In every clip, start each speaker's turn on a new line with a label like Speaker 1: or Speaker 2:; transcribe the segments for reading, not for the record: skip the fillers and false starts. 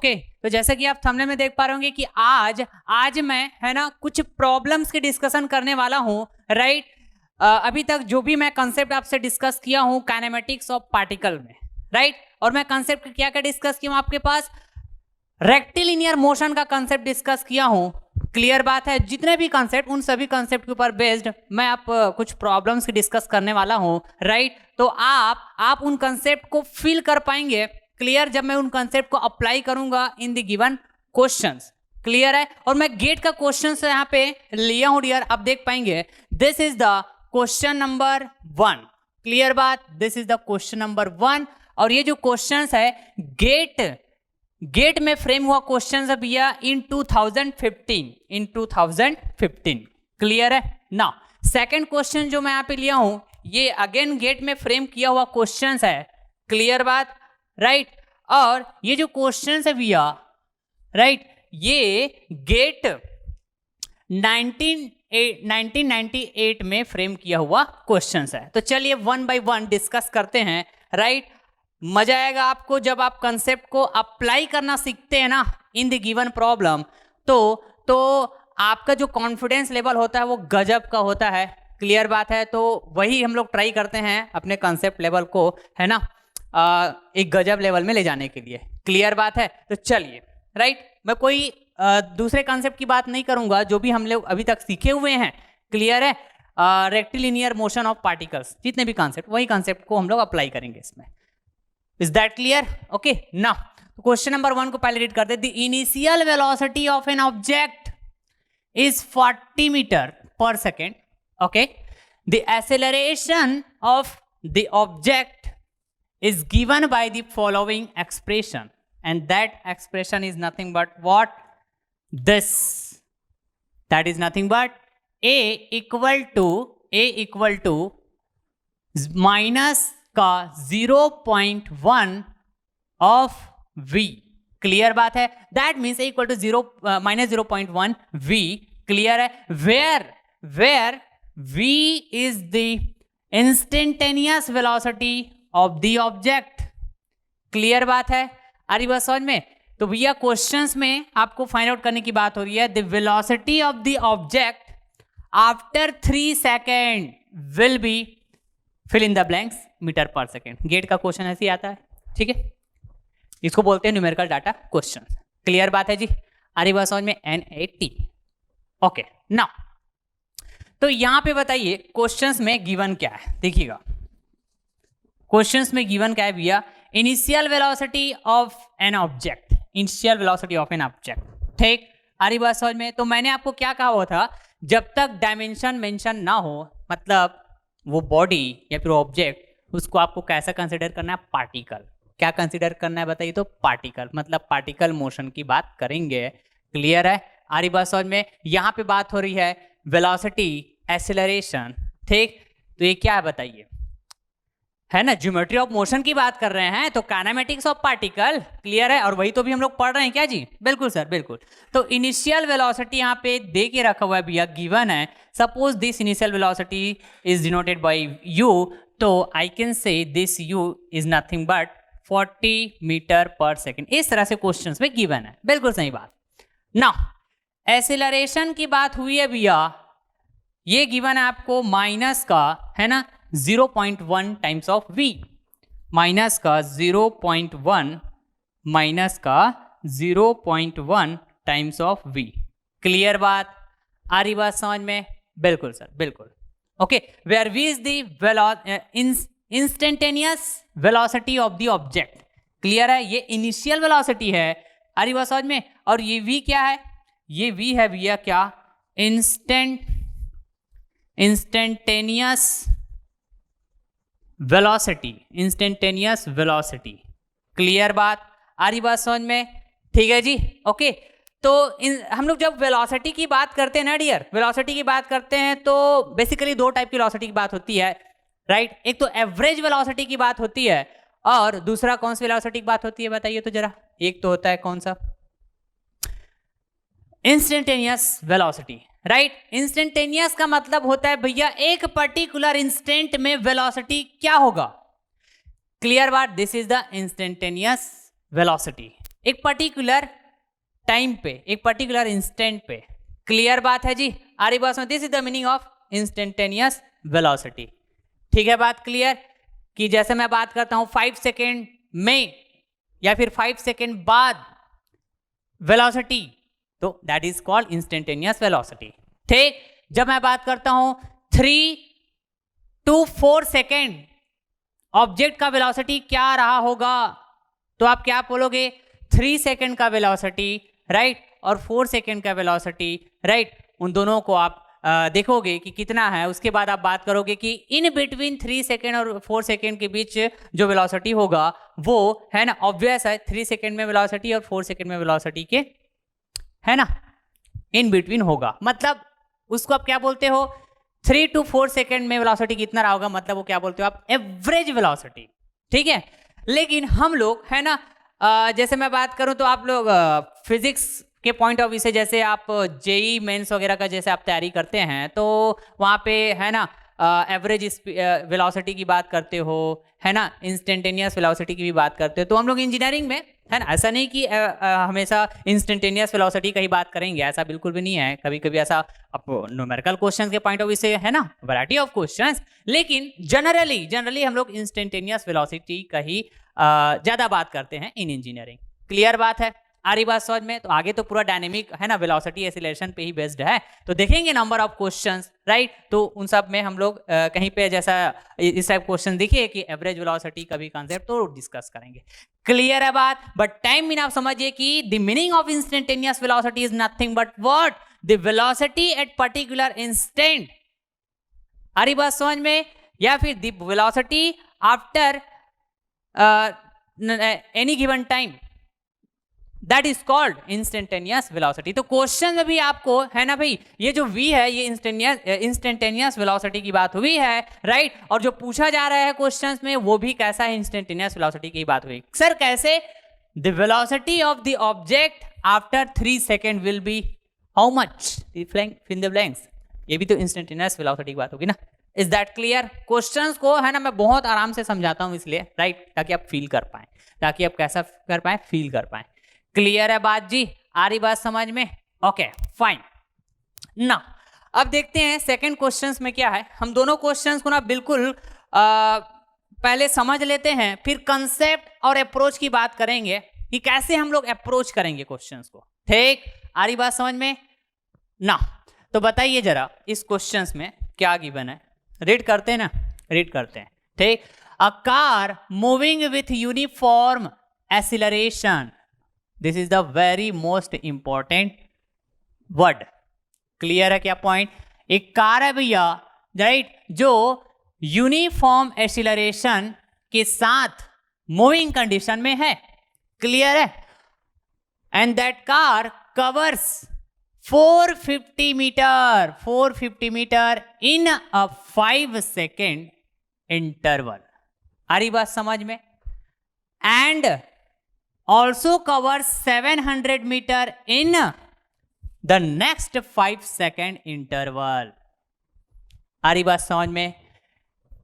Speaker 1: Okay तो जैसे कि आप थंबनेल में देख पा रहे होंगे कि आज मैं है ना कुछ प्रॉब्लम्स की डिस्कशन करने वाला हूं, राइट। अभी तक जो भी मैं कंसेप्ट आपसे डिस्कस किया हूं काइनेमेटिक्स ऑफ पार्टिकल में, राइट, और मैं कंसेप्ट क्या क्या डिस्कस किया हूं आपके पास, रेक्टिलिनियर मोशन का कंसेप्ट डिस्कस किया हूं। क्लियर बात है, जितने भी कंसेप्ट उन सभी कंसेप्ट के ऊपर बेस्ड मैं आप कुछ प्रॉब्लम्स की डिस्कस करने वाला हूं, राइट। तो आप उन कंसेप्ट को फील कर पाएंगे, क्लियर, जब मैं उन कंसेप्ट को अप्लाई करूंगा in the given questions. Clear है, और मैं गेट का क्वेश्चन यहाँ पे लिया हूं डियर, आप देख पाएंगे this is the question number 1। Clear बात, this is the question number 1। और ये जो क्वेश्चंस है गेट में फ्रेम हुआ क्वेश्चन है भैया इन 2015। क्लियर है ना। सेकंड क्वेश्चन जो मैं यहाँ पे लिया हूं ये अगेन गेट में फ्रेम किया हुआ क्वेश्चन है। क्लियर बात, राइट। और ये जो क्वेश्चन है भैया, राइट, ये गेट 1998 में फ्रेम किया हुआ क्वेश्चन है। तो चलिए 1 बाय 1 डिस्कस करते हैं, राइट। मजा आएगा आपको जब आप कंसेप्ट को अप्लाई करना सीखते हैं ना इन द गिवन प्रॉब्लम, तो आपका जो कॉन्फिडेंस लेवल होता है वो गजब का होता है। क्लियर बात है, तो वही हम लोग ट्राई करते हैं अपने कंसेप्ट लेवल को, है ना, एक गजब लेवल में ले जाने के लिए। क्लियर बात है, तो चलिए, राइट, मैं कोई दूसरे कंसेप्ट की बात नहीं करूंगा जो भी हम लोग अभी तक सीखे हुए हैं। क्लियर है, रेक्टिलिनियर मोशन ऑफ पार्टिकल्स, जितने भी कंसेप्ट वही कंसेप्ट को हम लोग अप्लाई करेंगे इसमें। Is that clear? Okay, now question number 1 को पहले रीड करते हैं। The initial velocity of an object is 40 metre per second. Okay, the acceleration of the object is given by the following expression, and that expression is nothing but what? This. That is nothing but a equal to minus का 0.1 of v. Clear बात है, that means a equal to minus 0.1 v. Clear है, where v is the instantaneous velocity of the object. Clear बात है, आ रही बात समझ में? तो भैया क्वेश्चंस में आपको फाइंड आउट करने की बात हो रही है the velocity of the object after 3 second will be fill in the blanks metre per second. GATE का क्वेश्चन ऐसे ही आता है, ठीक है, इसको बोलते हैं न्यूमेरिकल डाटा क्वेश्चन। क्लियर बात है जी, आ रही बात समझ में? NAT। ओके, नाउ तो यहां पे बताइए क्वेश्चंस में गिवन क्या है, देखिएगा क्वेश्चंस में गिवन क्या है भैया, initial velocity of an object, initial velocity of an object. ठीक, आ रही बात समझ में? तो मैंने आपको क्या कहा हुआ था, जब तक डायमेंशन मेंशन ना हो, मतलब वो बॉडी या फिर ऑब्जेक्ट, उसको आपको कैसा कंसिडर करना है? पार्टिकल। क्या कंसिडर करना है बताइए? तो पार्टिकल, मतलब पार्टिकल मोशन की बात करेंगे। क्लियर है, आ रही बात समझ में? यहाँ पे बात हो रही है वेलोसिटी, एक्सेलरेशन। ठीक, तो ये क्या है बताइए, है ना, ज्योमेट्री ऑफ मोशन की बात कर रहे हैं, तो काइनेमेटिक्स ऑफ पार्टिकल। क्लियर है, और वही तो भी हम लोग पढ़ रहे हैं क्या जी? बिल्कुल सर, बिल्कुल। तो इनिशियल वेलोसिटी यहाँ पे दे के रखा हुआ है भैया, गिवन है। Suppose this initial velocity is denoted by u, तो I can say this u is nothing but 40 metre per second. इस तरह से क्वेश्चन में गिवन है, बिल्कुल सही बात। नाउ एक्सेलरेशन की बात हुई है भैया, ये गिवन है आपको माइनस का, है ना, 0.1 टाइम्स ऑफ v, माइनस का 0.1 टाइम्स ऑफ v। क्लियर बात, आ रही बात समझ में? बिल्कुल सर, बिल्कुल। Okay, where v is the instantaneous velocity of the object. Clear है, ये इनिशियल वेलोसिटी है, आ रही बात समझ में? और ये v क्या है? ये v है भैया क्या? Instantaneous velocity. क्लियर बात, आ रही बात समझ में? ठीक है जी, ओके। तो हम लोग जब वेलोसिटी की बात करते हैं ना डियर, वेलोसिटी की बात करते हैं तो बेसिकली 2 टाइप की वेलोसिटी की बात होती है, राइट। एक तो एवरेज वेलोसिटी की बात होती है, और दूसरा कौन सी वेलोसिटी की बात होती है बताइए तो जरा? एक तो होता है कौन सा? Instantaneous velocity, right. इंस्टेंटेनियस का मतलब होता है भैया एक पर्टिकुलर इंस्टेंट में वेलोसिटी क्या होगा। क्लियर बात, this is the instantaneous velocity. एक पर्टिकुलर टाइम पे, एक पर्टिकुलर इंस्टेंट पे। क्लियर बात है जी? आ रही बात में? This is the meaning of instantaneous velocity. ठीक है बात क्लियर? कि जैसे मैं बात करता हूं 5 सेकेंड में या फिर 5 सेकेंड बाद वेलोसिटी, तो that is called instantaneous velocity. ठीक, जब मैं बात करता हूं 3 to 4 सेकेंड ऑब्जेक्ट का वेलोसिटी क्या रहा होगा, तो आप क्या बोलोगे? 3 सेकेंड का वेलोसिटी, राइट, और 4 सेकेंड का वेलोसिटी, राइट। उन दोनों को आप देखोगे कि कितना है, उसके बाद आप बात करोगे कि इन बिटवीन 3 सेकेंड और 4 सेकेंड के बीच जो वेलोसिटी होगा वो है ना, ऑब्वियस है 3 सेकेंड में वेलोसिटी और 4 सेकेंड में वेलोसिटी के, है ना, इन बिटवीन होगा। मतलब उसको आप क्या बोलते हो? 3 to 4 सेकेंड में वेलोसिटी कितना रहा होगा, मतलब वो क्या बोलते हो आप? Average velocity. ठीक है, लेकिन हम लोग, है ना, जैसे मैं बात करूं तो आप लोग फिजिक्स के पॉइंट ऑफ व्यू से, जैसे आप जेई मेंस वगैरह का जैसे आप तैयारी करते हैं, तो वहाँ पे है ना एवरेज वेलोसिटी की बात करते हो, है ना, इंस्टेंटेनियस वेलोसिटी की भी बात करते हो। तो हम लोग इंजीनियरिंग में, है ना, ऐसा नहीं कि हमेशा इंस्टेंटेनियस वेलोसिटी का ही बात करेंगे, ऐसा बिल्कुल भी नहीं है। कभी कभी ऐसा न्यूमेरिकल क्वेश्चंस के पॉइंट ऑफ व्यू से, है ना, वैरायटी ऑफ क्वेश्चंस, लेकिन जनरली हम लोग इंस्टेंटेनियस वेलोसिटी का ही ज्यादा बात करते हैं इन इंजीनियरिंग। क्लियर बात है? आ रही बात समझ में? तो आगे तो पूरा डायनेमिक, है ना, वेलोसिटी एक्सीलरेशन पे ही बेस्ड है, तो देखेंगे नंबर ऑफ क्वेश्चंस, राइट। तो उन सब में हम लोग कहीं पे जैसा इस टाइप क्वेश्चन देखिए कि एवरेज वेलोसिटी का भी कॉन्सेप्ट तो डिस्कस करेंगे। क्लियर है बात? बट टाइम मीन आप समझिए कि the meaning of instantaneous velocity is nothing but what? The velocity at particular instant. आ रही बात समझ में? या फिर the velocity after any given time, that is called instantaneous velocity. तो क्वेश्चन में भी आपको, है ना भाई, ये जो v है ये इंस्टेंटेनियस वेलोसिटी की बात हुई है, राइट। और जो पूछा जा रहा है क्वेश्चंस में वो भी कैसा है? इंस्टेंटेनियस वेलोसिटी की बात हुई। सर कैसे? The velocity of the object after 3 second will be how much? Fill in the blanks. ये भी तो इंस्टेंटेनियस वेलोसिटी की बात होगी ना। Is that clear? क्वेश्चंस को, है ना, मैं बहुत आराम से समझाता हूं इसलिए, राइट, ताकि आप फील कर पाए, ताकि आप कैसा कर पाए? फील कर पाए। क्लियर है बात जी? आ रही बात समझ में? Okay fine. ना अब देखते हैं सेकंड क्वेश्चंस में क्या है। हम दोनों क्वेश्चंस को ना बिल्कुल पहले समझ लेते हैं, फिर कंसेप्ट और अप्रोच की बात करेंगे कि कैसे हम लोग अप्रोच करेंगे क्वेश्चंस को। ठीक, आ रही बात समझ में? ना तो बताइए जरा इस क्वेश्चंस में क्या गिवन है। रीड करते हैं ना, रीड करते हैं। ठीक, अ car moving with uniform acceleration, this is the very most important word. Clear है क्या पॉइंट? एक कार है भैया, राइट, जो यूनिफॉर्म एक्सीलरेशन के साथ मूविंग कंडीशन में है। क्लियर है? And that car covers 450 metre in a 5 second interval. आ रही बात समझ में? And also covers 700 meter in the next 5 second interval। आ रही बात समझ में?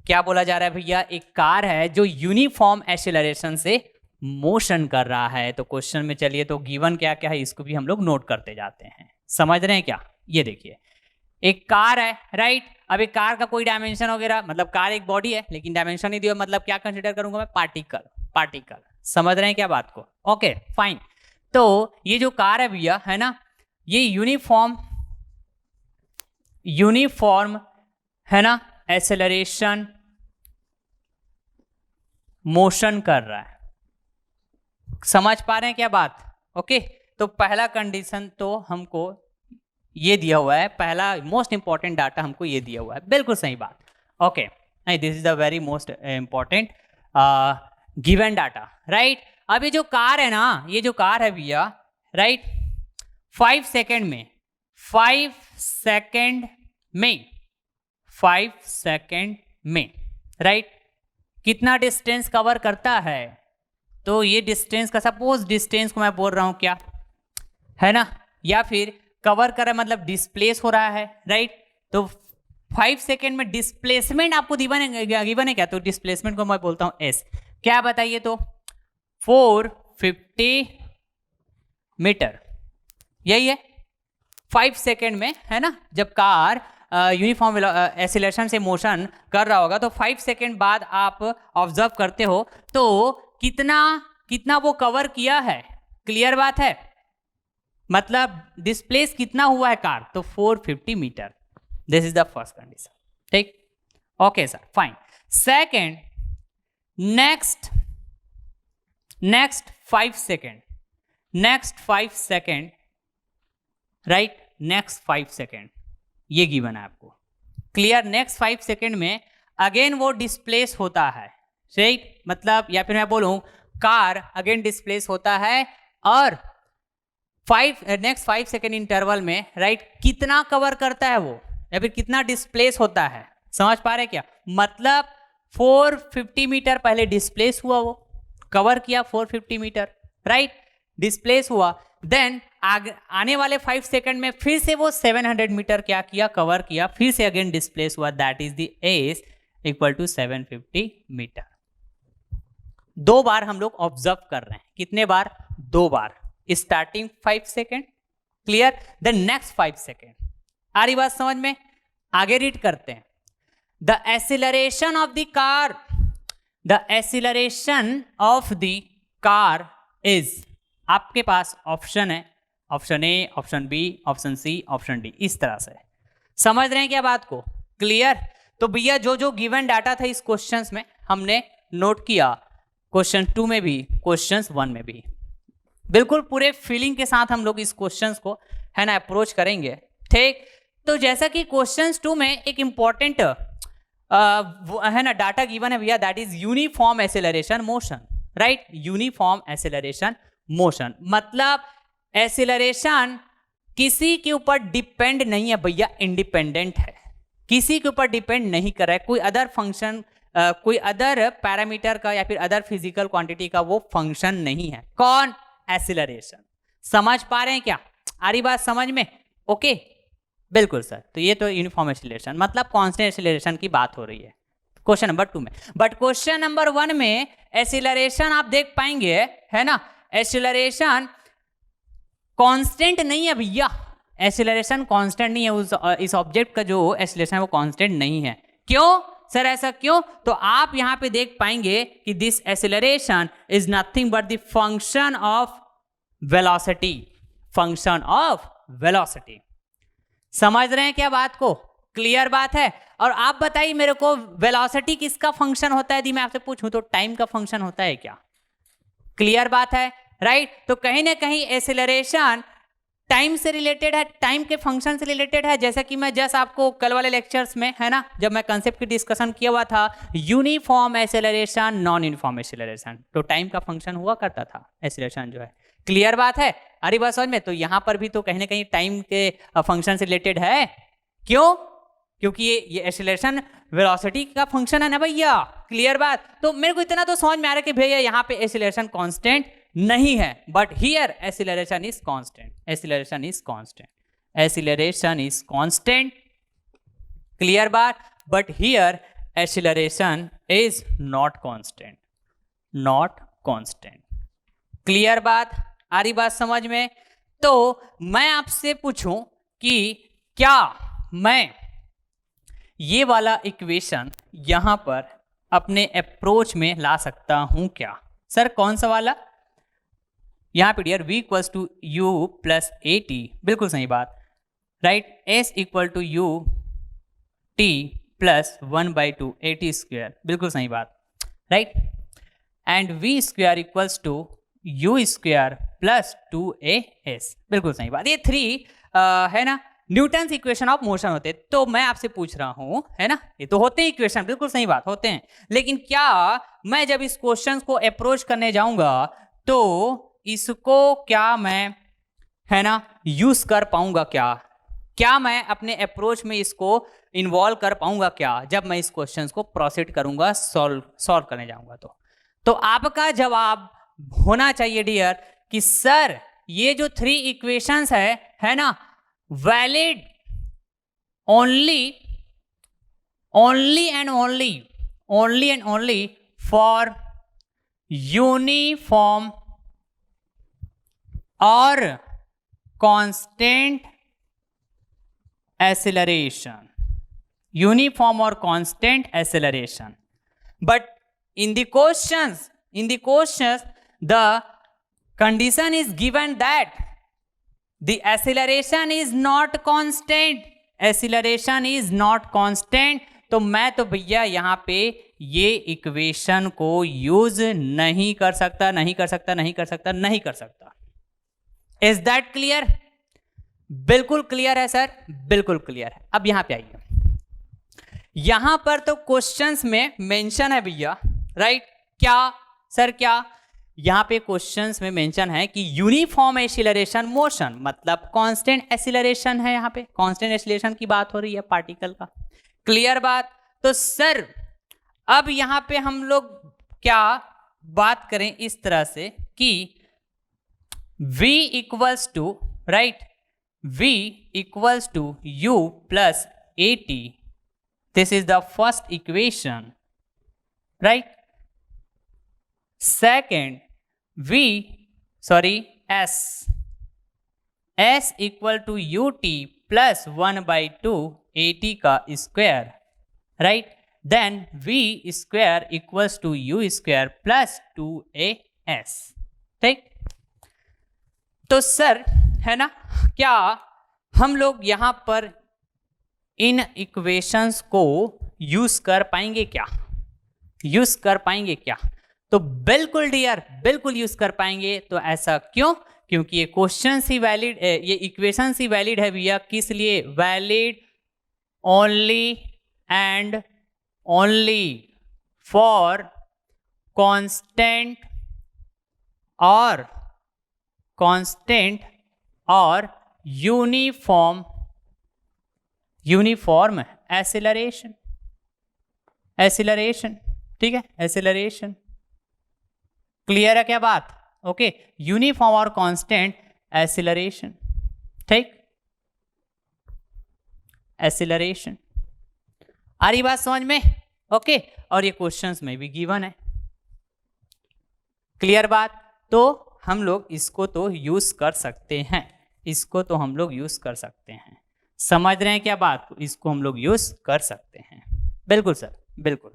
Speaker 1: क्या बोला जा रहा है भैया? एक कार है जो यूनिफॉर्म एक्सीलरेशन से मोशन कर रहा है। तो क्वेश्चन में चलिए, तो गिवन क्या क्या है इसको भी हम लोग नोट करते जाते हैं। समझ रहे हैं क्या? ये देखिए, एक कार है, राइट। अब एक कार का कोई डायमेंशन वगैरह, मतलब कार एक बॉडी है लेकिन डायमेंशन नहीं दिया, मतलब क्या कंसिडर करूंगा मैं? पार्टिकल। समझ रहे हैं क्या बात को? Okay fine. तो ये जो कार है भैया, है ना, ये यूनिफॉर्म है ना एक्सेलरेशन मोशन कर रहा है। समझ पा रहे हैं क्या बात? ओके, तो पहला कंडीशन तो हमको ये दिया हुआ है, पहला मोस्ट इंपॉर्टेंट डाटा हमको ये दिया हुआ है। बिल्कुल सही बात। ओके, नहीं, this is the very most important given data, right. अब ये जो कार है ना, ये जो कार है भैया, राइट, 5 सेकेंड में, राइट, कितना डिस्टेंस कवर करता है? तो ये डिस्टेंस का, सपोज डिस्टेंस को मैं बोल रहा हूं क्या, है ना, या फिर कवर कर रहा है मतलब डिस्प्लेस हो रहा है, राइट। तो 5 सेकेंड में डिस्प्लेसमेंट आपको गिवन है क्या? तो डिस्प्लेसमेंट को मैं बोलता हूं एस। क्या बताइए? तो 450 मीटर, यही है 5 सेकेंड में, है ना। जब कार यूनिफॉर्म एक्सीलरेशन से मोशन कर रहा होगा तो 5 सेकेंड बाद आप ऑब्जर्व करते हो तो कितना वो कवर किया है, क्लियर बात है, मतलब डिस्प्लेस कितना हुआ है कार, तो 450 meter. This is the first condition, ठीक, okay sir, fine. Second, next 5 second, right, next 5 second ये गिवन है आपको, क्लियर। नेक्स्ट 5 सेकेंड में अगेन वो डिस्प्लेस होता है, राइट, मतलब या फिर मैं बोलूं कार अगेन डिस्प्लेस होता है और नेक्स्ट 5 सेकेंड इंटरवल में, राइट, कितना कवर करता है वो या फिर कितना डिस्प्लेस होता है, समझ पा रहे क्या, मतलब 450 मीटर पहले डिस्प्लेस हुआ, वो कवर किया 450 मीटर, राइट, डिस्प्लेस हुआ, देन आने वाले 5 सेकंड में फिर से वो 700 मीटर क्या किया, कवर किया, फिर से अगेन डिस्प्लेस हुआ, that is the as equal to 750 meter. 2 बार हम लोग ऑब्जर्व कर रहे हैं, कितने बार, 2 बार, starting 5 second, clear, then next 5 second. आ रही बात समझ में, आगे रीड करते हैं। The acceleration of the car is, आपके पास ऑप्शन है, option A, option B, option C, option D, इस तरह से समझ रहे हैं क्या बात को, क्लियर। तो भैया जो गिवन डाटा था इस क्वेश्चंस में हमने नोट किया, क्वेश्चन 2 में भी, क्वेश्चन 1 में भी, बिल्कुल पूरे फीलिंग के साथ हम लोग इस क्वेश्चंस को, है ना, अप्रोच करेंगे, ठीक। तो जैसा कि क्वेश्चन 2 में एक इंपॉर्टेंट है ना डाटा गिवन है भैया, that is uniform acceleration motion, right, uniform acceleration motion, मतलब एक्सेलरेशन किसी के ऊपर डिपेंड नहीं है भैया, इंडिपेंडेंट है, किसी के ऊपर डिपेंड नहीं कर रहा है, कोई अदर फंक्शन, कोई अदर पैरामीटर का या फिर अदर फिजिकल क्वांटिटी का वो फंक्शन नहीं है, कौन, एक्सेलरेशन। समझ पा रहे हैं क्या, आ रही बात समझ में, ओके, बिल्कुल सर। तो ये तो यूनिफॉर्म एक्सेलरेशन मतलब कांस्टेंट एक्सेलरेशन की बात हो रही है क्वेश्चन नंबर 2 में, बट क्वेश्चन नंबर 1 में एक्सेलरेशन आप देख पाएंगे, है ना, एक्सेलरेशन कांस्टेंट नहीं है भैया, एक्सेलरेशन कांस्टेंट नहीं है, इस ऑब्जेक्ट का जो एक्सेलरेशन है वो कांस्टेंट नहीं है। क्यों सर, ऐसा क्यों, तो आप यहां पे देख पाएंगे कि this acceleration is nothing but the function of velocity, function of velocity. समझ रहे हैं क्या बात को, क्लियर बात है। और आप बताइए मेरे को, वेलोसिटी किसका फंक्शन होता है, यदि मैं आपसे पूछूं तो टाइम का फंक्शन होता है क्या, क्लियर बात है, राइट। तो कहीं ना कहीं एक्सेलरेशन टाइम से रिलेटेड है, टाइम के फंक्शन से रिलेटेड है, जैसा कि मैं जस्ट आपको कल वाले लेक्चर्स में, है ना, जब मैं कंसेप्ट की डिस्कशन किया हुआ था, uniform acceleration, non uniform acceleration, तो टाइम का फंक्शन हुआ करता था एक्सेलरेशन जो है, क्लियर बात है, अरे बात समझ में। तो यहां पर भी तो कहीं ना कहीं टाइम के फंक्शन से रिलेटेड है, क्यों, क्योंकि ये एक्सेलरेशन वेलोसिटी का फंक्शन है ना भैया, क्लियर बात। तो मेरे को इतना तो समझ में आ रहा है कि भैया यहाँ पे एक्सेलरेशन कांस्टेंट नहीं है, but here acceleration is constant, acceleration is constant, acceleration is constant, clear बात, but here acceleration is not constant, not constant, clear बात, आ रही बात समझ में। तो मैं आपसे पूछूं कि क्या मैं ये वाला इक्वेशन यहां पर अपने अप्रोच में ला सकता हूं क्या, सर कौन सा वाला, यहां पे dear v equals to u plus a t, बिल्कुल सही बात, right, s equal to u t plus 1/2 a t square, बिल्कुल सही बात, right, and v square equals to u square plus 2as, बिल्कुल सही बात। ये 3 है ना न्यूटन्स इक्वेशन ऑफ मोशन होते हैं। तो मैं आपसे पूछ रहा हूं, है ना, ये तो होते हैं इक्वेशन, बिल्कुल सही बात, होते हैं, लेकिन क्या मैं जब इस क्वेश्चन को अप्रोच करने जाऊंगा तो इसको क्या मैं, है ना, यूज कर पाऊंगा क्या मैं अपने अप्रोच में इसको इन्वॉल्व कर पाऊंगा क्या, जब मैं इस क्वेश्चन को प्रोसीड करूंगा, सॉल्व करने जाऊंगा। तो आपका जवाब होना चाहिए डियर कि सर ये जो 3 इक्वेशंस है ना, valid only and only for uniform और कांस्टेंट एक्सेलरेशन, यूनिफॉर्म और constant acceleration. But in the questions the condition is given that the acceleration is not constant. तो मैं तो भैया यहाँ पे ये इक्वेशन को यूज नहीं कर सकता. Is that clear? बिल्कुल क्लियर है सर, बिल्कुल क्लियर है. अब यहाँ पे आइए, यहां पर तो क्वेश्चंस में मेंशन है भैया, राइट? क्या सर? क्या यहां पे क्वेश्चंस में मेंशन है कि यूनिफॉर्म एक्सीलरेशन मोशन, मतलब कांस्टेंट एक्सीलरेशन है. यहां पे कांस्टेंट एक्सीलरेशन की बात हो रही है पार्टिकल का. क्लियर बात? तो सर अब यहां पे हम लोग क्या बात करें इस तरह से कि v equals to, right, v equals to u plus at. This is the first equation, right? Second, S equal to ut plus 1 by 2 at का square, right? Then v square equals to u square plus 2as. ठीक? तो sir है ना, क्या हम लोग यहां पर इन इक्वेशंस को यूज कर पाएंगे क्या? तो बिल्कुल डियर, बिल्कुल यूज कर पाएंगे. तो ऐसा क्यों? क्योंकि ये क्वेश्चंस ही वैलिड, ये इक्वेशंस ही वैलिड है भैया. किस लिए valid? Only and only for constant और यूनिफॉर्म एक्सीलरेशन. ठीक है, एक्सीलरेशन. क्लियर है क्या बात? ओके, यूनिफॉर्म और कांस्टेंट एक्सीलरेशन. ठीक, एक्सीलरेशन. आ रही बात समझ में? ओके, और ये क्वेश्चंस में भी गिवन है. क्लियर बात? तो हम लोग इसको तो यूज कर सकते हैं. समझ रहे हैं क्या बात? इसको हम लोग यूज कर सकते हैं. बिल्कुल सर, बिल्कुल.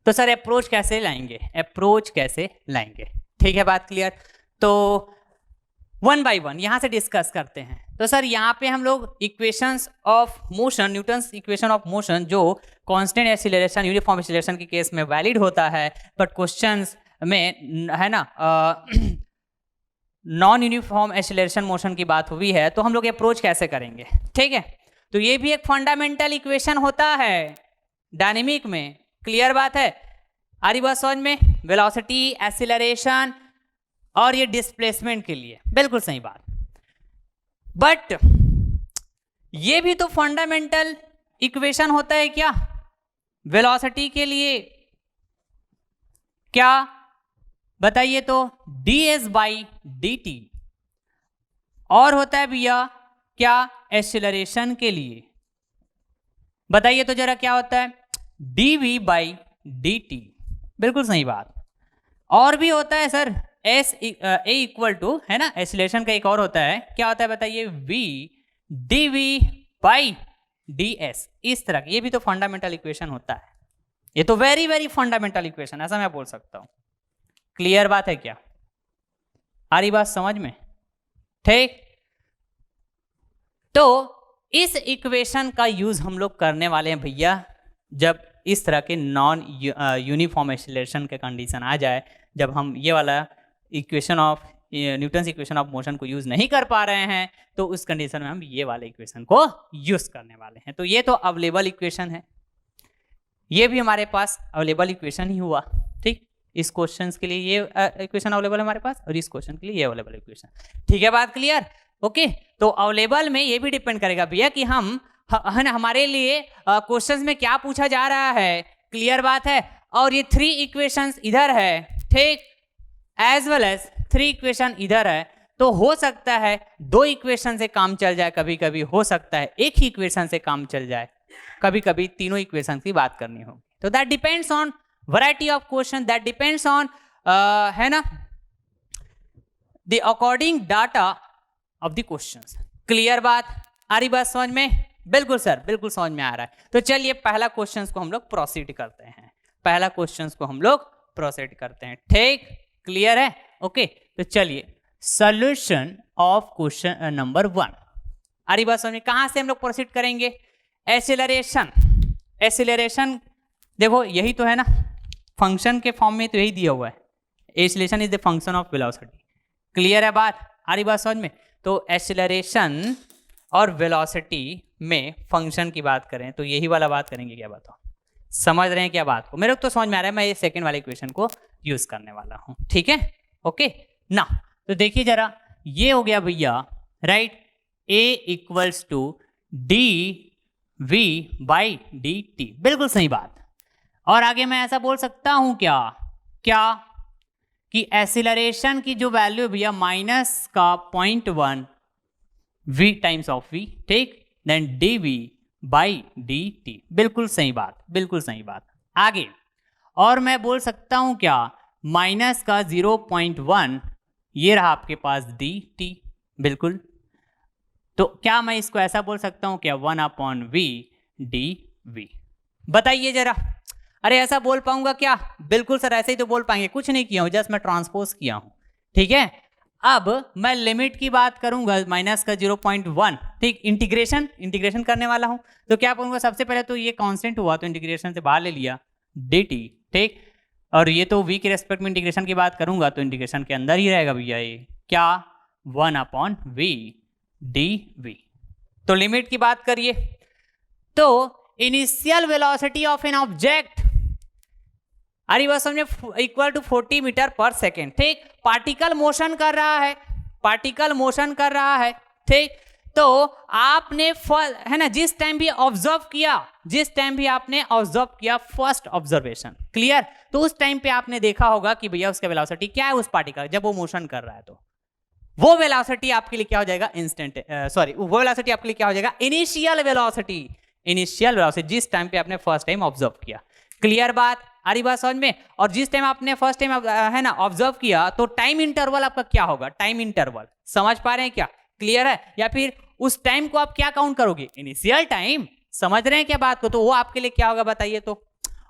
Speaker 1: तो सर अप्रोच कैसे लाएंगे? ठीक है, बात क्लियर? तो वन बाय वन यहां से डिस्कस करते हैं. तो सर यहां पे हम लोग equations of motion, Newton's equation of motion, जो कांस्टेंट एक्सीलरेशन, यूनिफॉर्म एक्सीलरेशन के केस में वैलिड होता है, बट क्वेश्चंस में है ना नॉन यूनिफॉर्म एक्सीलरेशन मोशन की बात हुई है. तो हम लोग अप्रोच कैसे करेंगे? ठीक है, तो ये भी एक फंडामेंटल इक्वेशन होता है डायनेमिक में. क्लियर बात है? आ रही बात समझ में? वेलोसिटी, एक्सीलरेशन और ये डिस्प्लेसमेंट के लिए. बिल्कुल सही बात. बट ये भी तो फंडामेंटल इक्वेशन होता है क्या वेलोसिटी के लिए? क्या बताइए तो? ds by dt. और होता है भैया क्या एक्सीलरेशन के लिए? बताइए तो जरा क्या होता है? dv by dt. बिल्कुल सही बात. और भी होता है sir s a equal to, है ना, एक्सीलरेशन का एक और होता है. क्या होता है बताइए? v dv by ds. इस तरह ये भी तो फंडामेंटल इक्वेशन होता है. ये तो वेरी वेरी फंडामेंटल इक्वेशन, ऐसा मैं बोल सकता हूं. क्लियर बात है क्या? आ रही बात समझ में? ठीक. तो इस इक्वेशन का यूज हम लोग करने वाले हैं भैया जब इस तरह के नॉन यूनिफॉर्म एक्सीलरेशन के कंडीशन आ जाए, जब हम ये वाला equation of Newton's equation of motion को यूज नहीं कर पा रहे हैं, तो उस कंडीशन में हम ये वाले इक्वेशन को यूज करने वाले हैं. तो ये तो अवेलेबल इक्वेशन है, ये भी हमारे पास अवेलेबल इक्वेशन ही हुआ. ठीक, इस क्वेश्चन के लिए ये इक्वेशन अवेलेबल है हमारे पास, और इस क्वेश्चन के लिए ये अवेलेबल इक्वेशन. ठीक है, बात क्लियर? ओके, तो अवेलेबल में ये भी डिपेंड करेगा भैया कि हम हमारे लिए क्वेश्चंस में क्या पूछा जा रहा है. क्लियर बात है? और ये 3 इक्वेशंस इधर है, ठीक, एज वेल एज 3 इक्वेशन इधर है. तो हो सकता है 2 इक्वेशन से काम चल जाए, कभी कभी हो सकता है 1 ही इक्वेशन से काम चल जाए, कभी कभी तीनों इक्वेशन की बात करनी होगी. तो that depends on variety of question, that depends on है ना the according data of the questions. Clear बात, आ रही बात समझ में? बिल्कुल सर, बिल्कुल समझ में आ रहा है। तो चलिए पहला क्वेश्चंस को हम लोग प्रोसीड करते हैं, पहला क्वेश्चंस को हम लोग प्रोसीड करते हैं। ठीक, क्लियर है? ओके, तो चलिए सॉल्यूशन ऑफ क्वेश्चन नंबर 1। आ रही बात समझ में? कहां से हम लोग प्रोसीड करेंगे? एक्सीलरेशन, एक्सीलरेशन देखो यही तो है ना, फंक्शन के फॉर्म में तो यही दिया हुआ है, acceleration is the function of velocity. Clear है बात? आ रही बात समझ में? तो एक्सीलरेशन और वेलोसिटी में फंक्शन की बात करें तो यही वाला बात करेंगे। क्या बताओ, समझ रहे हैं क्या बात को? मेरे को तो समझ में आ रहा है, मैं ये सेकंड वाले इक्वेशन को यूज करने वाला हूं। ठीक है, ओके ना। तो देखिए जरा, ये हो गया भैया, right, A equals to d v by d t, बिल्कुल सही बात। और आगे मैं ऐसा बोल सकता हूं क्या, क्या कि एक्सीलरेशन की जो वैल्यू है भैया माइनस का 0.1 v टाइम्स ऑफ v, ठीक, then d v by d t, बिल्कुल सही बात, बिल्कुल सही बात। आगे और मैं बोल सकता हूं क्या, माइनस का 0.1 ये रहा आपके पास डी टी, बिल्कुल। तो क्या मैं इसको ऐसा बोल सकता हूं क्या, 1/v डी वी? बताइए जरा। अरे ऐसा बोल पाऊंगा क्या? बिल्कुल सर, ऐसे ही तो बोल पाएंगे, कुछ नहीं किया हूं, जस्ट मैं ट्रांसपोज किया हूं। ठीक है, अब मैं लिमिट की बात करूंगा, माइनस का 0.1, ठीक, इंटीग्रेशन, इंटीग्रेशन करने वाला हूं। तो क्या करूंगा, सबसे पहले तो ये कांस्टेंट हुआ तो इंटीग्रेशन से बाहर ले लिया, dt, ठीक, और ये तो v के रेस्पेक्ट में इंटीग्रेशन की बात करूंगा तो इंटीग्रेशन के अंदर ही रहेगा भैया, ये क्या, 1/v dv। तो लिमिट की बात करिए तो initial velocity of an object, अरे बस समझे, equal to 40 metre per second, ठीक, पार्टिकल मोशन कर रहा है, पार्टिकल मोशन कर रहा है, ठीक। तो आपने है ना, जिस टाइम भी ऑब्जर्व किया, जिस टाइम भी आपने ऑब्जर्व किया फर्स्ट ऑब्जर्वेशन, क्लियर, तो उस टाइम पे आपने देखा होगा कि भैया उसका वेलोसिटी क्या है उस पार्टिकल, जब वो मोशन कर रहा है तो वो वेलोसिटी आपके लिए क्या हो जाएगा, इंस्टेंट, सॉरी, वो वेलोसिटी आपके लिए क्या हो जाएगा, इनिशियल वेलोसिटी, इनिशियल वेलोसिटी, जिस टाइम पे आपने फर्स्ट टाइम ऑब्जर्व किया। क्लियर बात, आ रही बात समझ में? और जिस टाइम आपने फर्स्ट टाइम है ना ऑब्जर्व किया तो टाइम इंटरवल आपका क्या होगा, टाइम इंटरवल, समझ पा रहे हैं क्या? क्लियर है? या फिर उस टाइम को आप क्या काउंट करोगे, इनिशियल टाइम, समझ रहे हैं क्या बात को? तो वो आपके लिए क्या होगा बताइए, तो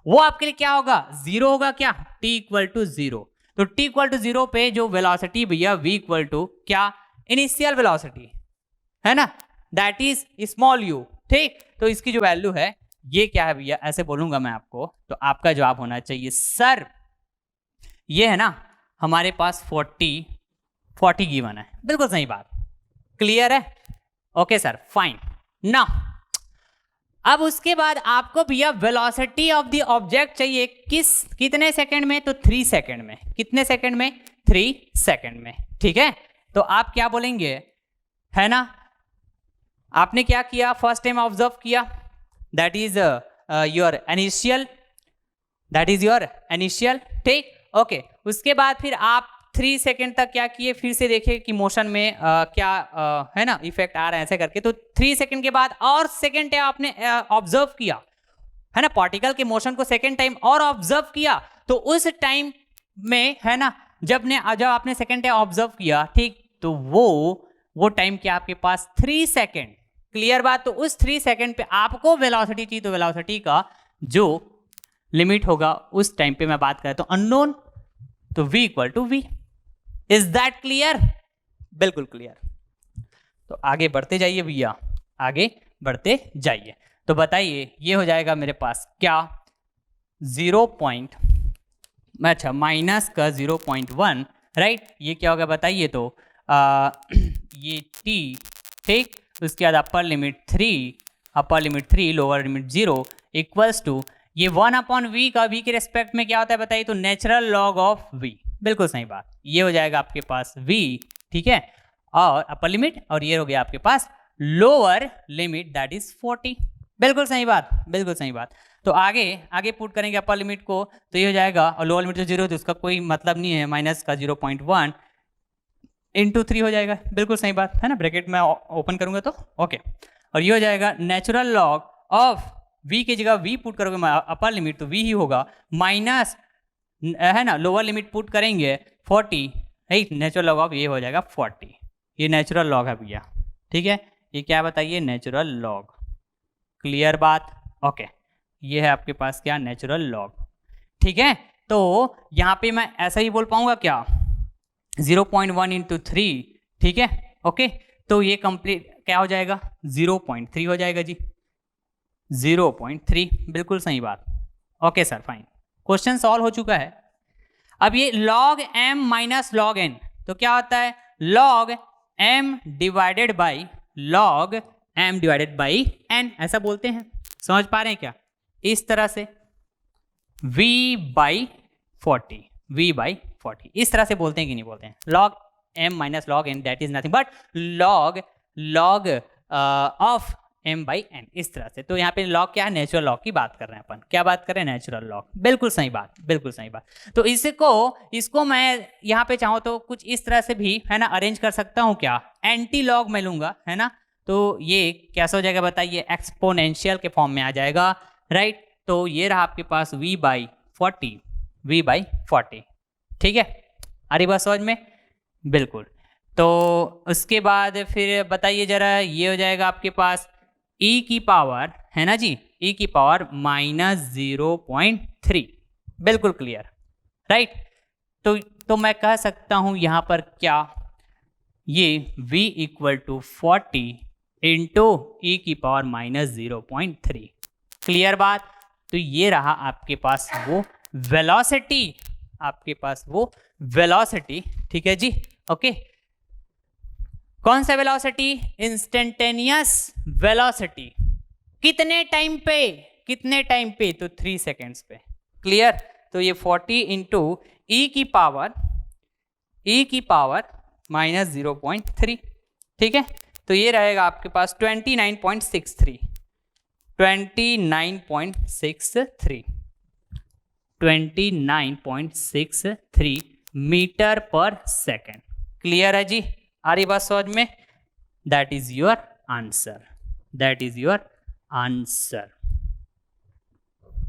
Speaker 1: वो आपके लिए क्या होगा, 0 होगा क्या, t इक्वल टू 0। तो t इक्वल टू 0 पे जो वेलोसिटी भैया v इक्वल टू क्या, इनिशियल वेलोसिटी है ना, दैट इज स्मॉल u, ठीक। तो इसकी जो वैल्यू है ये क्या है भैया, ऐसे बोलूंगा मैं आपको, तो आपका जवाब होना चाहिए सर, ये है ना हमारे पास 40 गिवन है, बिल्कुल सही बात। क्लियर है? ओके सर, फाइन ना। अब उसके बाद आपको भैया वेलोसिटी ऑफ द ऑब्जेक्ट चाहिए, कितने सेकंड में, तो 3 सेकंड में। कितने सेकंड में, 3 सेकंड में, ठीक है। तो आप क्या बोलेंगे, है ना, आपने क्या किया, फर्स्ट टाइम ऑब्जर्व किया, that is your initial, that is your initial, ठीक, ओके। उसके बाद फिर आप 3 सेकंड तक क्या किए, फिर से देखिए कि मोशन में क्या है ना इफेक्ट आ रहा है, ऐसे करके। तो 3 सेकंड के बाद और सेकंड टाइम आपने ऑब्जर्व किया, है ना, पार्टिकल के मोशन को सेकंड टाइम और ऑब्जर्व किया। तो उस टाइम में है ना, जब आपने सेकंड टाइम ऑब्जर्व किया, ठीक, तो वो टाइम क्या आपके पास 3 सेकंड। क्लियर बात? तो उस 3 सेकंड पे आपको वेलोसिटी चाहिए, तो वेलोसिटी का जो लिमिट होगा उस टाइम पे मैं बात करें तो अननोन, तो v equal to v। Is that clear? बिल्कुल क्लियर। तो आगे बढ़ते जाइए भैया, आगे बढ़ते जाइए। तो बताइए ये हो जाएगा मेरे पास क्या, अच्छा माइनस का 0.1, राइट, ये क्या होगा बताइए, तो ये t, ठीक, उसके बाद upper limit 3, lower limit 0 equals to ये 1/v का v के रेस्पेक्ट में क्या होता है बताइए, तो नेचुरल लॉग ऑफ v, बिल्कुल सही बात। ये हो जाएगा आपके पास v, ठीक है, और अपर लिमिट, और ये हो गया आपके पास लोअर लिमिट, दैट इज 40, बिल्कुल सही बात, बिल्कुल सही बात। तो आगे पुट करेंगे अपर लिमिट को, तो ये हो जाएगा, और लोअर लिमिट तो 0 तो उसका कोई मतलब नहीं है, माइनस का 0.1 इंटू 3 हो जाएगा, बिल्कुल सही बात है ना, ब्रैकेट में ओपन करूंगा तो ओके। और ये हो जाएगा नेचुरल लॉग ऑफ v की जगह v पुट करोगे अपर लिमिट तो v ही होगा, माइनस है ना लोअर लिमिट पुट करेंगे 40 राइट, नेचुरल लॉग ऑफ ये हो जाएगा 40, ये नेचुरल लॉग है भैया, ठीक है, ये क्या बताइए, नेचुरल लॉग, क्लियर बात, ओके, ये है आपके पास क्या, नेचुरल लॉग, ठीक है। तो यहाँ पे मैं ऐसा ही बोल पाऊंगा क्या, 0.1 इंटू 3, ठीक है, ओके, तो ये कंप्लीट क्या हो जाएगा, 0.3 हो जाएगा जी, 0.3, बिल्कुल सही बात, okay sir fine, question solve हो चुका है। अब ये log m minus log n, तो क्या होता है, log m divided by log m divided by n, ऐसा बोलते हैं, समझ पा रहे हैं क्या, इस तरह से v बाई 40, v बाई 40, इस तरह से बोलते हैं कि नहीं बोलते हैं, log m minus log n that is nothing but log of m by n, इस तरह से। तो यहाँ पे लॉग क्या है, नेचुरल लॉग की बात कर रहे हैं अपन, क्या बात कर रहे हैं, नेचुरल लॉग, बिल्कुल सही बात, बिल्कुल सही बात। तो इसको मैं यहाँ पे चाहूँ तो कुछ इस तरह से भी है ना अरेंज कर सकता हूँ, क्या, एंटी लॉग मैं लूंगा, है ना, तो ये कैसा हो जाएगा बताइए, एक्सपोनेंशियल के फॉर्म में आ जाएगा, राइट, तो ये रहा आपके पास v बाई 40, ठीक है, आ रही बात समझ में, बिल्कुल। तो उसके बाद फिर बताइए जरा, ये हो जाएगा आपके पास e की पावर, है ना जी, e की पावर -0.3, बिल्कुल क्लियर, राइट। तो मैं कह सकता हूं यहां पर क्या, ये v इक्वल टू 40 इंटू ई की पावर -0.3, क्लियर बात। तो ये रहा आपके पास वो वेलोसिटी, आपके पास वो वेलोसिटी, ठीक है जी, ओके, कौन सा वेलोसिटी, इंस्टेंटेनियस वेलोसिटी, कितने टाइम पे, तो 3 सेकेंड्स पे, क्लियर। तो ये 40 इंटू ई की पावर -0.3, ठीक है, तो ये रहेगा आपके पास 29.63 मीटर पर सेकेंड, क्लियर है जी, आ रही बात समझ में, that is your answer,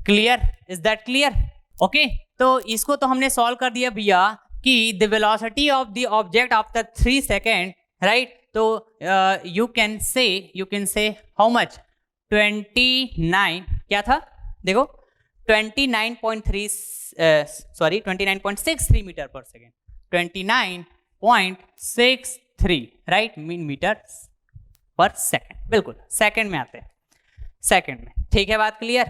Speaker 1: clear, is that clear, okay. तो इसको तो हमने सॉल्व कर दिया भैया कि the velocity of the object after 3 second, right, तो you can say how much, 29, क्या था देखो, 29.63 meter per second, 29.63, right, meter per second, बिल्कुल सेकेंड में आते हैं, सेकेंड में, ठीक है, बात क्लियर।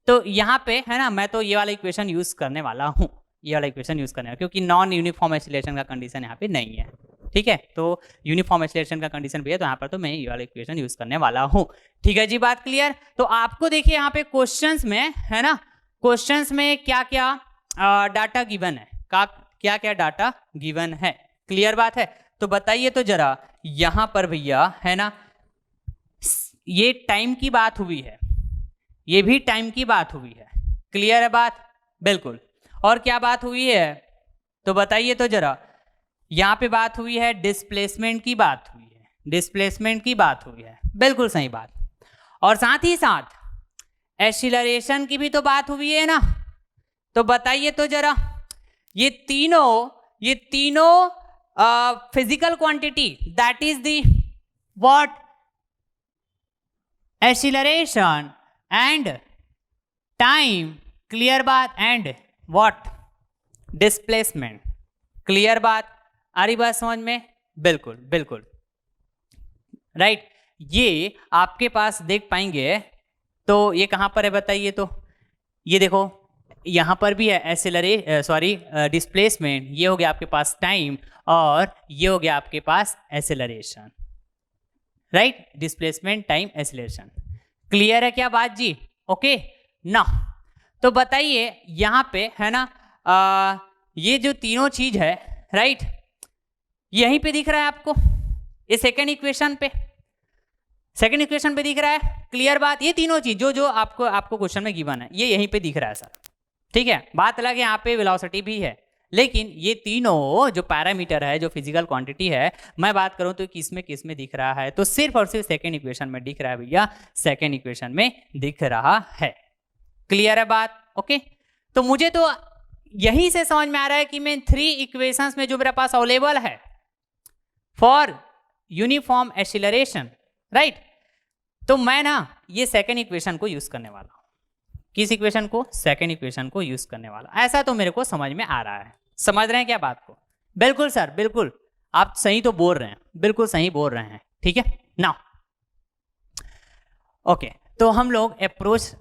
Speaker 1: तो यहाँ पे है ना, मैं तो ये वाला इक्वेशन यूज करने वाला हूँ, क्योंकि नॉन यूनिफॉर्म एक्सीलरेशन का कंडीशन यहाँ पे नहीं है, ठीक है, तो यूनिफॉर्म एक्सीलरेशन का कंडीशन भी है, तो यहाँ पर तो मैं ये वाला इक्वेशन यूज करने वाला हूँ, ठीक है जी, बात क्लियर। तो आपको देखिए यहाँ पे क्वेश्चंस में, है ना, क्वेश्चंस में क्या क्या डाटा गिवन है, क्या क्या डाटा गिवन है, क्लियर बात है। तो बताइए तो जरा, यहां पर भैया है ना, ये टाइम की बात हुई है, ये भी टाइम की बात हुई है, क्लियर है बात, बिल्कुल। और क्या बात हुई है, तो बताइए तो जरा, यहां पे बात हुई है डिस्प्लेसमेंट की बात हुई है, बिल्कुल सही बात। और साथ ही साथ एक्सीलरेशन की भी तो बात हुई है ना, तो बताइए तो जरा, ये तीनों physical quantity, that is the what, acceleration and time, clear बात, एंड व्हाट, डिस्प्लेसमेंट, क्लियर बात, आ रही बात समझ में, बिल्कुल, राइट। ये आपके पास देख पाएंगे, तो ये कहां पर है बताइए तो, ये देखो यहां पर भी है डिस्प्लेसमेंट, ये हो गया आपके पास टाइम, और ये हो गया आपके पास acceleration, right, displacement, time, acceleration, clear है क्या बात जी, ओके ना। तो बताइए यहां पे है ना, ये जो तीनों चीज है, राइट, यहीं पे दिख रहा है आपको, ये सेकेंड इक्वेशन पे दिख रहा है, क्लियर बात। ये तीनों चीज जो आपको क्वेश्चन में गिवन है, ये यहीं पे दिख रहा है सर, ठीक है, बात अलग है, यहाँ पे वेलोसिटी भी है, लेकिन ये तीनों जो पैरामीटर है, जो फिजिकल क्वांटिटी है, मैं बात करूं तो किस में दिख रहा है, तो सिर्फ और सिर्फ सेकेंड इक्वेशन में दिख रहा है भैया, सेकेंड इक्वेशन में दिख रहा है, क्लियर है बात, ओके। तो मुझे तो यहीं से समझ में आ रहा है कि मैं 3 इक्वेशंस में जो मेरे पास अवेलेबल है फॉर यूनिफॉर्म एक्सीलरेशन, राइट, तो मैं ना ये सेकेंड इक्वेशन को यूज करने वाला हूं। किस इक्वेशन को? सेकेंड इक्वेशन को यूज करने वाला। ऐसा तो मेरे को समझ में आ रहा है। समझ रहे हैं क्या बात को? बिल्कुल सर, बिल्कुल आप सही तो बोल रहे हैं, बिल्कुल सही बोल रहे हैं। ठीक है ना, ओके, तो हम लोग अप्रोच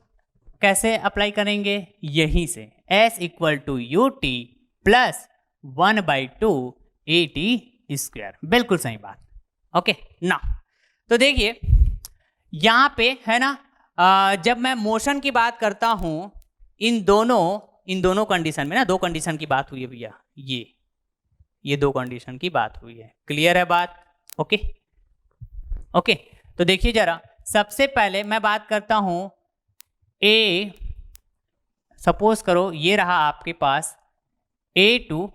Speaker 1: कैसे अप्लाई करेंगे? यहीं से S equal to u t plus 1/2 AT square. बिल्कुल सही बात। ओके ना, तो देखिए यहां पे है ना, जब मैं मोशन की बात करता हूं, इन दोनों कंडीशन में ना, 2 कंडीशन की बात हुई है भैया, ये 2 कंडीशन की बात हुई है। क्लियर है बात? ओके ओके, तो देखिए जरा, सबसे पहले मैं बात करता हूं ए, सपोज करो ये रहा आपके पास A टू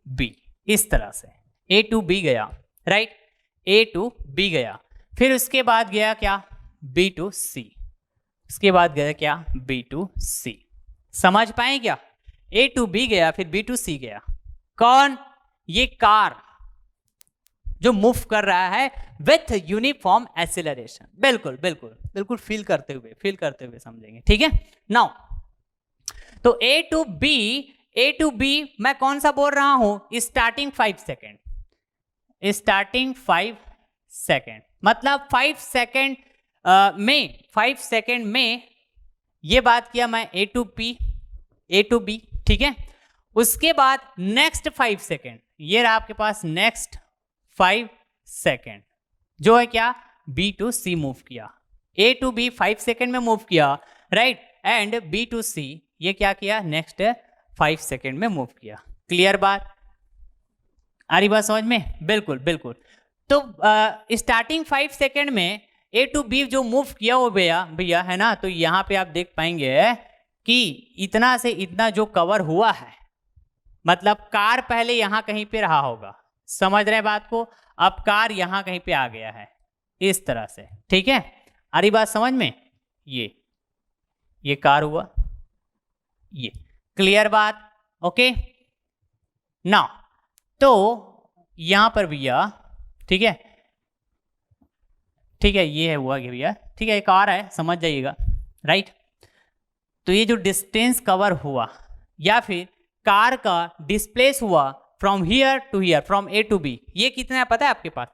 Speaker 1: B, इस तरह से A टू B गया, राइट, A टू B गया, फिर उसके बाद गया क्या? B टू C, उसके बाद गया क्या? B to C। समझ पाए क्या? A टू B गया, फिर B टू C गया। कौन? ये कार जो मूव कर रहा है विथ यूनिफॉर्म एक्सीलरेशन। बिल्कुल बिल्कुल बिल्कुल, फील करते हुए समझेंगे। ठीक है, नाउ तो A टू B मैं कौन सा बोल रहा हूं? स्टार्टिंग 5 सेकेंड, मतलब 5 सेकेंड में ये बात किया मैं A टू B, ठीक है। उसके बाद नेक्स्ट 5 सेकेंड, ये रहा आपके पास नेक्स्ट 5 सेकेंड, जो है क्या? B टू C मूव किया। A टू B 5 सेकेंड में मूव किया, right, and B to C ये क्या किया? नेक्स्ट 5 सेकेंड में मूव किया। क्लियर बात? आ रही बात समझ में? बिल्कुल बिल्कुल। तो स्टार्टिंग 5 सेकेंड में A टू B जो मूव किया वो भैया है ना, तो यहाँ पे आप देख पाएंगे कि इतना से इतना जो कवर हुआ है, मतलब कार पहले यहाँ कहीं पे रहा होगा। समझ रहे हैं बात को? अब कार यहाँ कहीं पे आ गया है इस तरह से। ठीक है, आ रही बात समझ में? ये कार हुआ, ये क्लियर बात? ओके ना, तो यहां पर भैया, ठीक है, ये है हुआ भैया, ठीक है, एक कार है, समझ जाइएगा, राइट। तो ये जो डिस्टेंस कवर हुआ या फिर कार का डिस्प्लेस हुआ from here to here, from A to B, ये कितना है पता है आपके पास?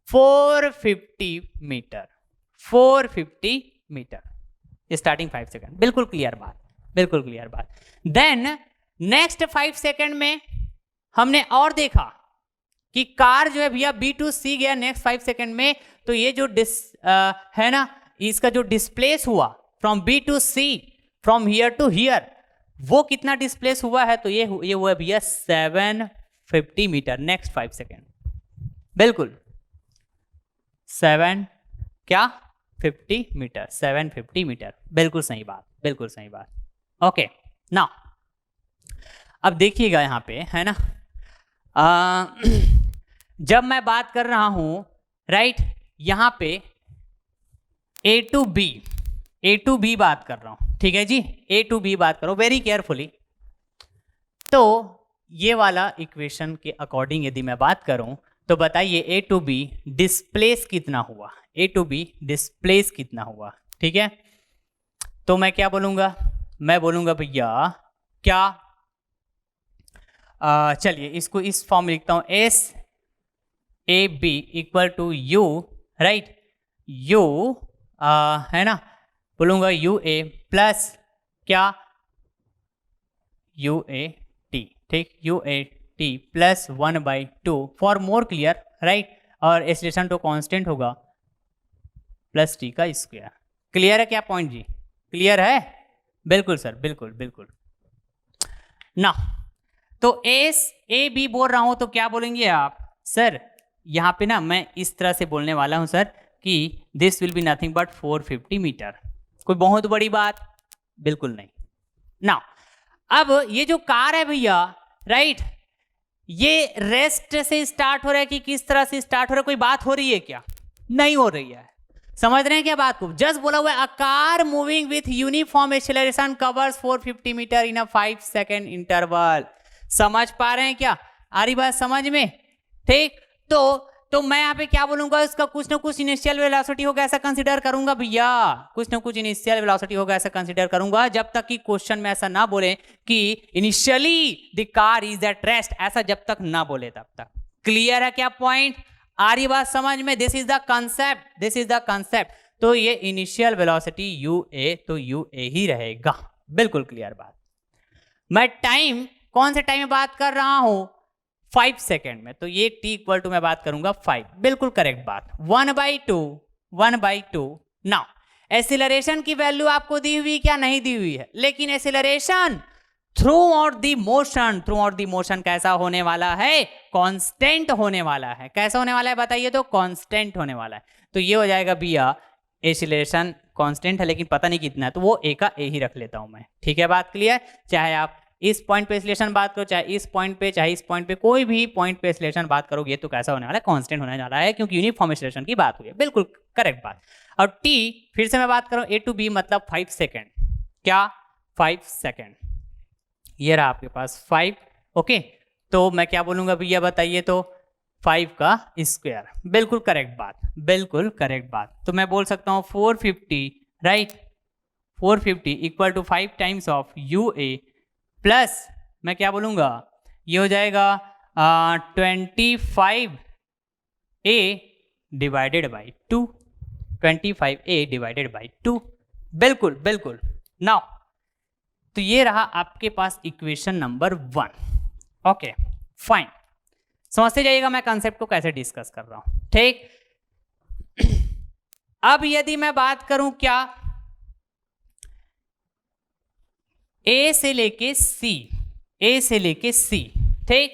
Speaker 1: 450 मीटर, 450 मीटर स्टार्टिंग 5 सेकेंड। बिल्कुल क्लियर बात, बिल्कुल क्लियर बात। देन नेक्स्ट 5 सेकेंड में हमने और देखा कि कार जो है भैया B टू C गया नेक्स्ट 5 सेकेंड में, तो ये जो है ना, इसका जो डिस्प्लेस हुआ from B to C, from here to here, वो कितना डिस्प्लेस हुआ है? तो ये हुआ भैया 750 मीटर नेक्स्ट 5 सेकेंड। बिल्कुल 750 मीटर, 750 मीटर। बिल्कुल सही बात, बिल्कुल सही बात। ओके ना, अब देखिएगा यहाँ पे है ना, जब मैं बात कर रहा हूं, राइट, यहाँ पे A टू B बात कर रहा हूं, ठीक है जी, A टू B बात करो वेरी केयरफुली। तो ये वाला इक्वेशन के अकॉर्डिंग यदि मैं बात करूं, तो बताइए A टू B डिस्प्लेस कितना हुआ? A टू B डिस्प्लेस कितना हुआ? ठीक है, तो मैं क्या बोलूंगा? मैं बोलूंगा भैया क्या, चलिए इसको इस फॉर्म में लिखता हूं, SAB equal to U, right, U है ना, बोलूंगा UA प्लस क्या? UAT, ठीक, UAT plus 1/2 for more clear, right, और एक्सीलरेशन तो कांस्टेंट होगा प्लस T का स्क्वायर। क्लियर है क्या पॉइंट जी? क्लियर है? बिल्कुल सर, बिल्कुल बिल्कुल ना। तो SAB बोल रहा हूं, तो क्या बोलेंगे आप? सर यहाँ पे ना मैं इस तरह से बोलने वाला हूं सर कि this will be nothing but 450 metre. कोई बहुत बड़ी बात? बिल्कुल नहीं ना। अब ये जो कार है भैया, राइट, ये रेस्ट से स्टार्ट हो रहा है कि किस तरह से स्टार्ट हो रहा है? कोई बात हो रही है क्या? नहीं हो रही है। समझ रहे हैं क्या बात को? जस्ट बोला हुआ है a car moving with uniform acceleration covers 450 metre in a 5 second interval. समझ पा रहे हैं क्या? आ रही बात समझ में? ठीक, तो मैं यहाँ पे क्या बोलूंगा, इसका कुछ ना कुछ इनिशियल वेलोसिटी होगा ऐसा कंसीडर करूंगा भैया, कुछ ना कुछ इनिशियल वेलोसिटी होगा ऐसा कंसीडर करूंगा, जब तक कि क्वेश्चन में ऐसा ना बोले कि initially the car is at rest, ऐसा जब तक ना बोले तब तक। क्लियर है क्या पॉइंट? आ रही बात समझ में? This is the concept, this is the concept. तो ये इनिशियल वेलोसिटी ua, तो ua ही रहेगा। बिल्कुल क्लियर बात। मैं टाइम, कौन से टाइम में बात कर रहा हूं? 5 सेकेंड में, तो ये t इक्वल टू मैं बात करूंगा 5। बिल्कुल करेक्ट बात। 1/2 नाउ एक्सीलरेशन की वैल्यू आपको दी हुई क्या? नहीं दी हुई है, लेकिन acceleration through out the motion कैसा होने वाला है? कांस्टेंट होने वाला है। कैसा होने वाला है बताइए? तो कांस्टेंट होने वाला है। तो ये हो जाएगा भैया एक्सीलरेशन कांस्टेंट है लेकिन पता नहीं कितना है, तो वो a का a ही रख लेता हूं मैं। ठीक है, बात क्लियर? चाहे आप इस पॉइंट पे एक्सीलरेशन बात करो, चाहे इस पॉइंट पे, चाहे इस पॉइंट पे, कोई भी पॉइंट पे एक्सीलरेशन बात करोगे तो कैसा होने वाला है? कांस्टेंट होने वाला है, क्योंकि यूनिफॉर्म एक्सीलरेशन की बात हुई है। बिल्कुल करेक्ट बात। और t फिर से मैं बात करूं a to b मतलब 5 सेकेंड। क्या? 5 सेकेंड। ये रहा आपके पास 5। ओके, तो मैं क्या बोलूंगा भैया बताइए? तो 5 का स्क्वायर। बिल्कुल करेक्ट बात, बिल्कुल करेक्ट बात। तो मैं बोल सकता हूँ 450, right? 450 equal to 5 times of ua plus मैं क्या बोलूंगा? ये हो जाएगा 25a divided by 2। 25a divided by 2। बिल्कुल बिल्कुल। नाउ तो ये रहा आपके पास इक्वेशन नंबर 1। ओके फाइन, समझते जाइएगा मैं कंसेप्ट को कैसे डिस्कस कर रहा हूं। ठीक, अब यदि मैं बात करूं क्या A से लेके C, ठीक,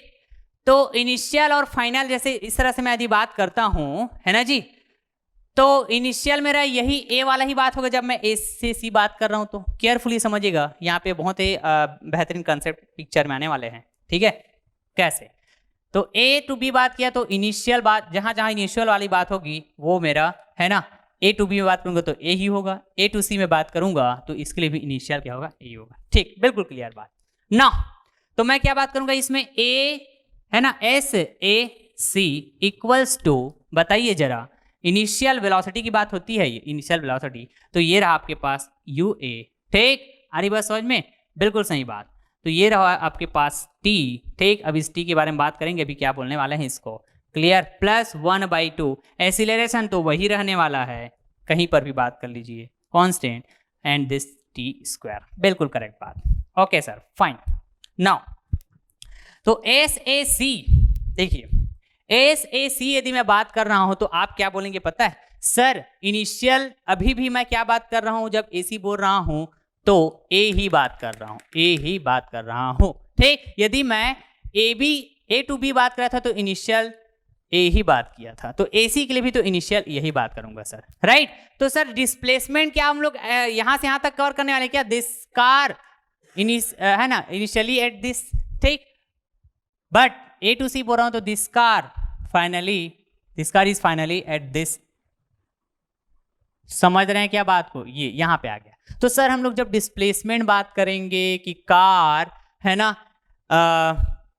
Speaker 1: तो इनिशियल और फाइनल जैसे इस तरह से मैं यदि बात करता हूं, है ना जी, तो इनिशियल मेरा यही A वाला ही बात होगा जब मैं A से C बात कर रहा हूं। तो केयरफुली समझिएगा, यहाँ पे बहुत ही बेहतरीन कंसेप्ट पिक्चर में आने वाले हैं। ठीक है, कैसे? तो A to B बात किया तो इनिशियल बात, जहां जहां इनिशियल वाली बात होगी वो मेरा, है ना, A to B में बात करूंगा तो A ही होगा। A to C में बात करूंगा तो इसके लिए भी इनिशियल क्या होगा? A होगा। ठीक, बिल्कुल क्लियर बात ना। तो मैं क्या बात करूंगा इसमें? A है ना, SAC इक्वल्स टू, बताइए जरा, इनिशियल वेलोसिटी की बात होती है, ये इनिशियल वेलोसिटी। तो ये रहा आपके पास UA। ठीक, आ रही बात समझ में? बिल्कुल सही बात। तो ये रहा आपके पास T। ठीक, अब इस T के बारे में बात करेंगे, अभी क्या बोलने वाले हैं इसको। क्लियर? प्लस 1/2 एक्सीलरेशन तो वही रहने वाला है, कहीं पर भी बात कर लीजिए, constant, and this t square. बिल्कुल करेक्ट बात। Okay sir, fine. नाउ तो SAC, देखिए SAC यदि मैं बात कर रहा हूं तो आप क्या बोलेंगे पता है? सर इनिशियल, अभी भी मैं क्या बात कर रहा हूं? जब AC बोल रहा हूं तो A ही बात कर रहा हूं, A ही बात कर रहा हूं। ठीक, यदि मैं A to B बात कर रहा था तो इनिशियल A ही बात किया था, तो AC के लिए भी तो इनिशियल यही बात करूंगा सर, राइट? तो सर डिस्प्लेसमेंट क्या हम लोग यहां से यहां तक कवर करने वाले? क्या दिस कार है ना इनिशियली एट दिस, ठीक, बट A to C बोल रहा हूं तो this car is finally at this. समझ रहे हैं क्या बात को? ये यहां पे आ गया। तो सर हम लोग जब डिस्प्लेसमेंट बात करेंगे कि कार, है ना,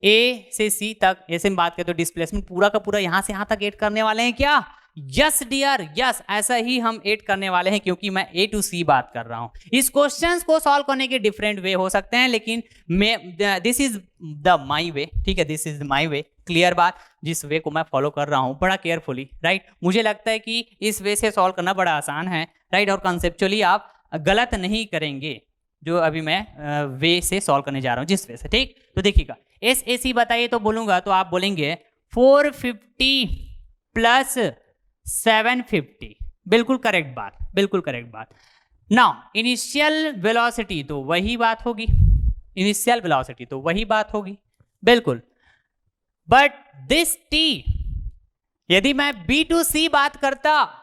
Speaker 1: A से C तक ऐसे में बात करें तो डिस्प्लेसमेंट पूरा का पूरा यहां से यहां तक ऐड करने वाले हैं क्या? यस डियर, यस, ऐसा ही हम ऐड करने वाले हैं, क्योंकि मैं A to C बात कर रहा हूं। इस क्वेश्चंस को सॉल्व करने के डिफरेंट वे हो सकते हैं, लेकिन दिस इज द माई वे। ठीक है, this is my way. Clear बात? जिस वे को मैं फॉलो कर रहा हूं बड़ा केयरफुली, राइट? मुझे लगता है कि इस वे से सॉल्व करना बड़ा आसान है, राइट? और कंसेप्चुअली आप गलत नहीं करेंगे जो अभी मैं वे से सॉल्व करने जा रहा हूं, जिस वे से। ठीक, तो देखिएगा SAC बताइए तो बोलूंगा तो आप बोलेंगे 450 प्लस 750। बिल्कुल करेक्ट बात, बिल्कुल करेक्ट बात। नाउ इनिशियल वेलोसिटी तो वही बात होगी, इनिशियल वेलोसिटी तो वही बात होगी, बिल्कुल। बट दिस T, यदि मैं B to C बात करता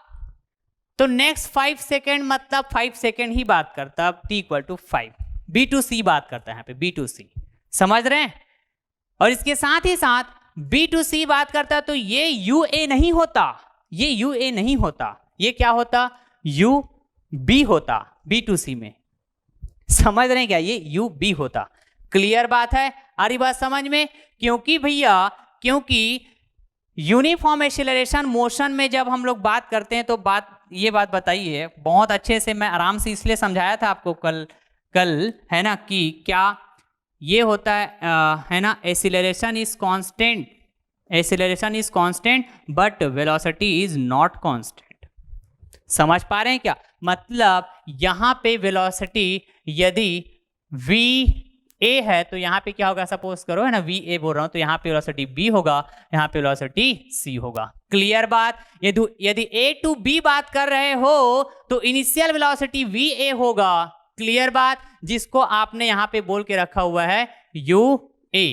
Speaker 1: तो नेक्स्ट 5 सेकेंड मतलब 5 सेकेंड ही बात करता, T equal to 5। B to C बात करता है यहाँ पे, B to C, समझ रहे हैं? और इसके साथ ही साथ B to C बात करता तो ये UA नहीं होता, ये UA नहीं होता, ये क्या होता, यू बी होता, बी टू सी में, समझ रहे हैं क्या, ये यू बी होता। क्लियर बात है, आ रही बात समझ में? क्योंकि भैया, क्योंकि यूनिफॉर्म एक्सीलरेशन मोशन में जब हम लोग बात करते हैं तो ये बात बताइए बहुत अच्छे से, मैं आराम से इसलिए समझाया था आपको कल है ना, कि क्या ये होता है ना, acceleration is constant, acceleration is constant but velocity is not constant. समझ पा रहे हैं क्या? मतलब यहां पे वेलोसिटी यदि v a है तो यहाँ पे क्या होगा, सपोज करो है ना, वी ए बोल रहा हूं, तो यहाँ पे वेलोसिटी b होगा, यहाँ पे वेलोसिटी c होगा। क्लियर बात? यदि a टू b बात कर रहे हो तो इनिशियल वेलोसिटी वी ए होगा। क्लियर बात? जिसको आपने यहाँ पे बोल के रखा हुआ है यू ए।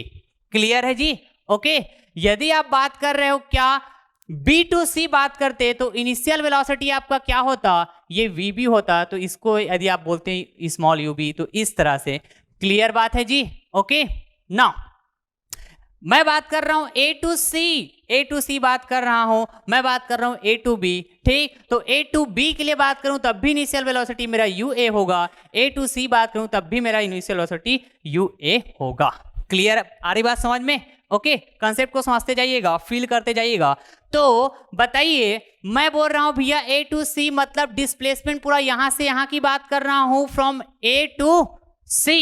Speaker 1: क्लियर है जी? ओके। यदि आप बात कर रहे हो क्या B टू C बात करते तो इनिशियल वेलोसिटी आपका क्या होता, ये VB होता, तो इसको यदि आप बोलते हैं स्मॉल ub, तो इस तरह से। क्लियर बात है जी? ओके। नाउ मैं बात कर रहा हूं A टू C बात कर रहा हूं, मैं बात कर रहा हूं A टू B, ठीक? तो A टू B के लिए बात करूं तब भी इनिशियल वेलोसिटी मेरा UA होगा, A टू C बात करूं तब भी मेरा इनिशियल वेलोसिटी UA होगा। क्लियर? आ रही बात समझ में? ओके। कंसेप्ट को समझते जाइएगा, फील करते जाइएगा। तो बताइए, मैं बोल रहा हूं भैया A टू C मतलब डिस्प्लेसमेंट पूरा यहां से यहां की बात कर रहा हूं, फ्रॉम A टू C,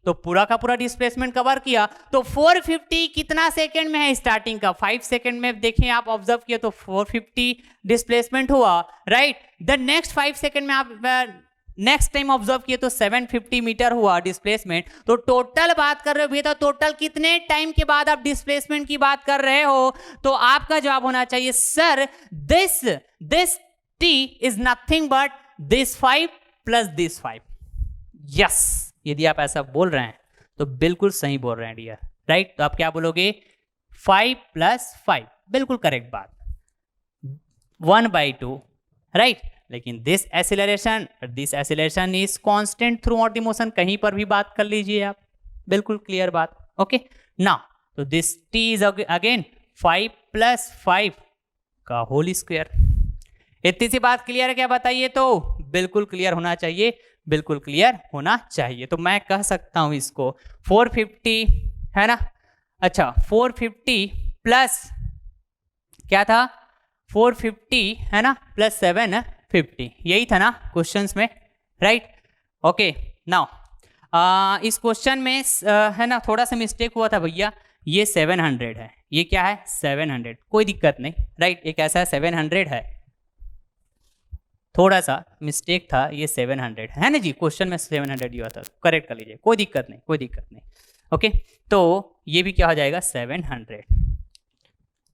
Speaker 1: तो पूरा का पूरा डिस्प्लेसमेंट कवर किया। तो 450 कितना सेकंड में है स्टार्टिंग का, 5 सेकंड में देखें आप ऑब्जर्व किए तो 450 डिस्प्लेसमेंट हुआ, राइट? द नेक्स्ट 5 सेकंड में आप नेक्स्ट टाइम ऑब्जर्व किए तो 750 मीटर हुआ डिस्प्लेसमेंट। तो टोटल बात कर रहे हो भैया, तो टोटल कितने टाइम के बाद आप डिस्प्लेसमेंट की बात कर रहे हो? तो आपका जवाब होना चाहिए sir this t is nothing but this 5 plus this 5। Yes, यदि आप ऐसा बोल रहे हैं तो बिल्कुल सही बोल रहे हैं डियर, राइट? तो आप क्या बोलोगे, 5 प्लस 5, बिल्कुल करेक्ट बात, 1/2, राइट? लेकिन this acceleration is constant through out the motion, कहीं पर भी बात कर लीजिए आप, बिल्कुल क्लियर बात। ओके। नाउ तो this t is again 5 plus 5 का होल स्क्वायर। इतनी सी बात क्लियर है क्या? बताइए। तो बिल्कुल क्लियर होना चाहिए, बिल्कुल क्लियर होना चाहिए। तो मैं कह सकता हूं इसको 450 है ना, अच्छा 450 प्लस क्या था, 450 है ना, प्लस 750, यही था ना क्वेश्चंस में, राइट? ओके। नाउ इस क्वेश्चन में है ना थोड़ा सा मिस्टेक हुआ था भैया, ये 700 है, ये क्या है 700, कोई दिक्कत नहीं, राइट? एक ऐसा 700 है, थोड़ा सा मिस्टेक था, ये 700 है ना जी, क्वेश्चन में 700 दिया था, करेक्ट कर लीजिए, कोई दिक्कत नहीं, कोई दिक्कत नहीं। ओके। तो ये भी क्या हो जाएगा 700,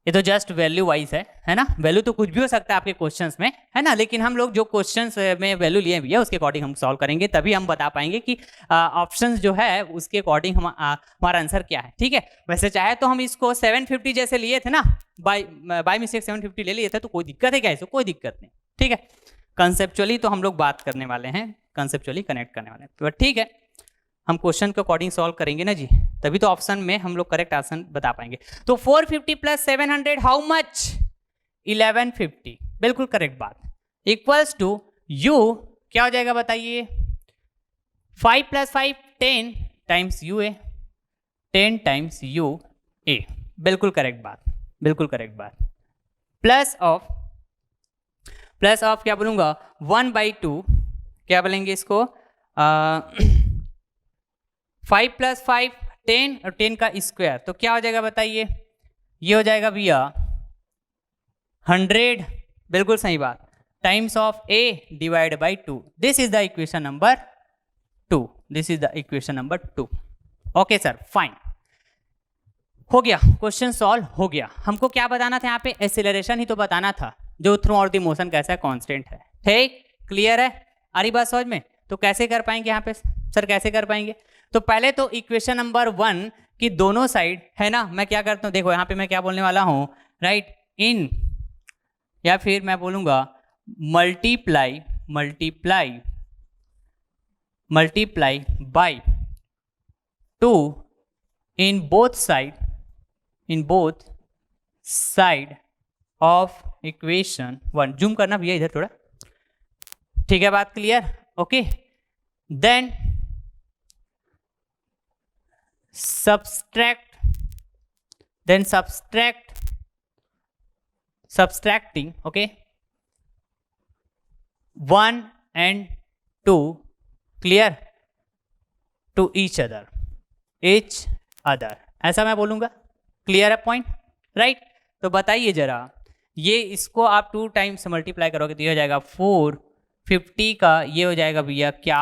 Speaker 1: ये तो जस्ट वैल्यू वाइज है ना, वैल्यू तो कुछ भी हो सकता है आपके क्वेश्चंस में, है ना, लेकिन हम लोग जो क्वेश्चंस में वैल्यू लिए भैया उसके अकॉर्डिंग हम सॉल्व करेंगे, तभी हम बता पाएंगे कि ऑप्शंस जो है उसके अकॉर्डिंग हमारा आंसर क्या है, ठीक है? वैसे चाहे तो हम इसको 750 जैसे लिए थे ना, बाय मिस्टेक 750 ले लिए थे, तो कोई दिक्कत है क्या इसको? कोई दिक्कत नहीं, ठीक है? कंसेप्चुअली तो हम लोग बात करने वाले हैं, कंसेप्चुअली कनेक्ट करने वाले हैं, तो ठीक है, हम क्वेश्चन के अकॉर्डिंग सॉल्व करेंगे ना जी, तभी तो ऑप्शन में हम लोग करेक्ट आंसर बता पाएंगे। तो 450 प्लस 700 हाउ मच, 1150, बिल्कुल करेक्ट बात, इक्वल्स टू यू क्या हो जाएगा बताइए, 5 plus 5 10 times u a, 10 times u a, बिल्कुल करेक्ट बात, बिल्कुल करेक्ट बात, प्लस ऑफ क्या बोलूंगा 1/2, क्या बोलेंगे इसको 5 प्लस 5 10 और 10 का स्क्वायर, तो क्या हो जाएगा बताइए, ये हो जाएगा भैया 100, बिल्कुल सही बात, times of a divide by 2, this is the equation number 2, this is the equation number 2। Okay sir, fine, हो गया, क्वेश्चन सॉल्व हो गया। हमको क्या बताना था यहाँ पे, एक्सीलरेशन ही तो बताना था, जो थ्रू आउट द मोशन कैसा कांस्टेंट है, ठीक? क्लियर है? आ रही बात समझ में? तो कैसे कर पाएंगे यहाँ पे सर, कैसे कर पाएंगे? तो पहले तो इक्वेशन नंबर 1 की दोनों साइड है ना, मैं क्या करता हूँ, देखो यहाँ पे मैं क्या बोलने वाला हूँ, राइट? इन, या फिर मैं बोलूंगा multiply by 2 in both side of equation 1, zoom करना भैया इधर थोड़ा, ठीक है, बात क्लियर, okay. Then subtracting, okay, 1 and 2 clear to each other, ऐसा मैं बोलूंगा, क्लियर है पॉइंट, राइट। तो बताइए जरा, ये इसको आप 2 टाइम्स मल्टीप्लाई करोगे तो ये हो जाएगा 450 का, ये हो जाएगा भैया क्या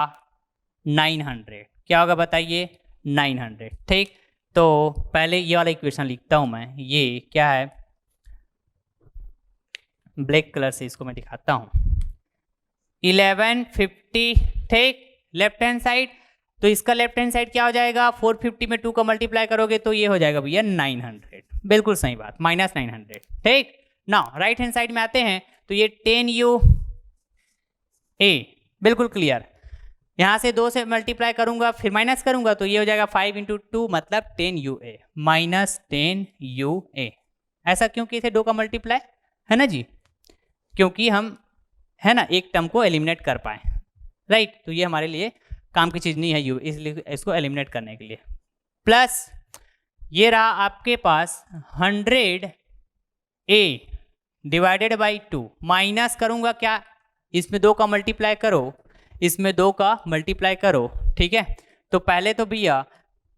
Speaker 1: 900, क्या होगा बताइए 900, ठीक। तो पहले ये वाला इक्वेशन लिखता हूं मैं, ये क्या है, ब्लैक कलर से इसको मैं दिखाता हूं, 1150, ठीक, लेफ्ट हैंड साइड। तो इसका लेफ्ट हैंड साइड क्या हो जाएगा, 450 में 2 का मल्टीप्लाई करोगे तो ये हो जाएगा भैया 900, बिल्कुल सही बात, -900, ठीक। नाउ राइट हैंड साइड में आते हैं तो ये 10u a, बिल्कुल क्लियर, यहां से 2 से मल्टीप्लाई करूंगा फिर माइनस करूंगा तो ये हो जाएगा 5 × 2 मतलब 10u_a, -10u_a। ऐसा क्यों किए थे 2 का मल्टीप्लाई, है ना जी, क्योंकि हम है ना एक टर्म को एलिमिनेट कर पाए, राइट। तो ये हमारे लिए काम की चीज़ नहीं है u, इसलिए इसको एलिमिनेट करने के लिए। प्लस ये रहा आपके पास 100a डिवाइडेड बाई 2, माइनस करूंगा क्या, इसमें 2 का मल्टीप्लाई करो, इसमें 2 का मल्टीप्लाई करो, ठीक है। तो पहले तो भैया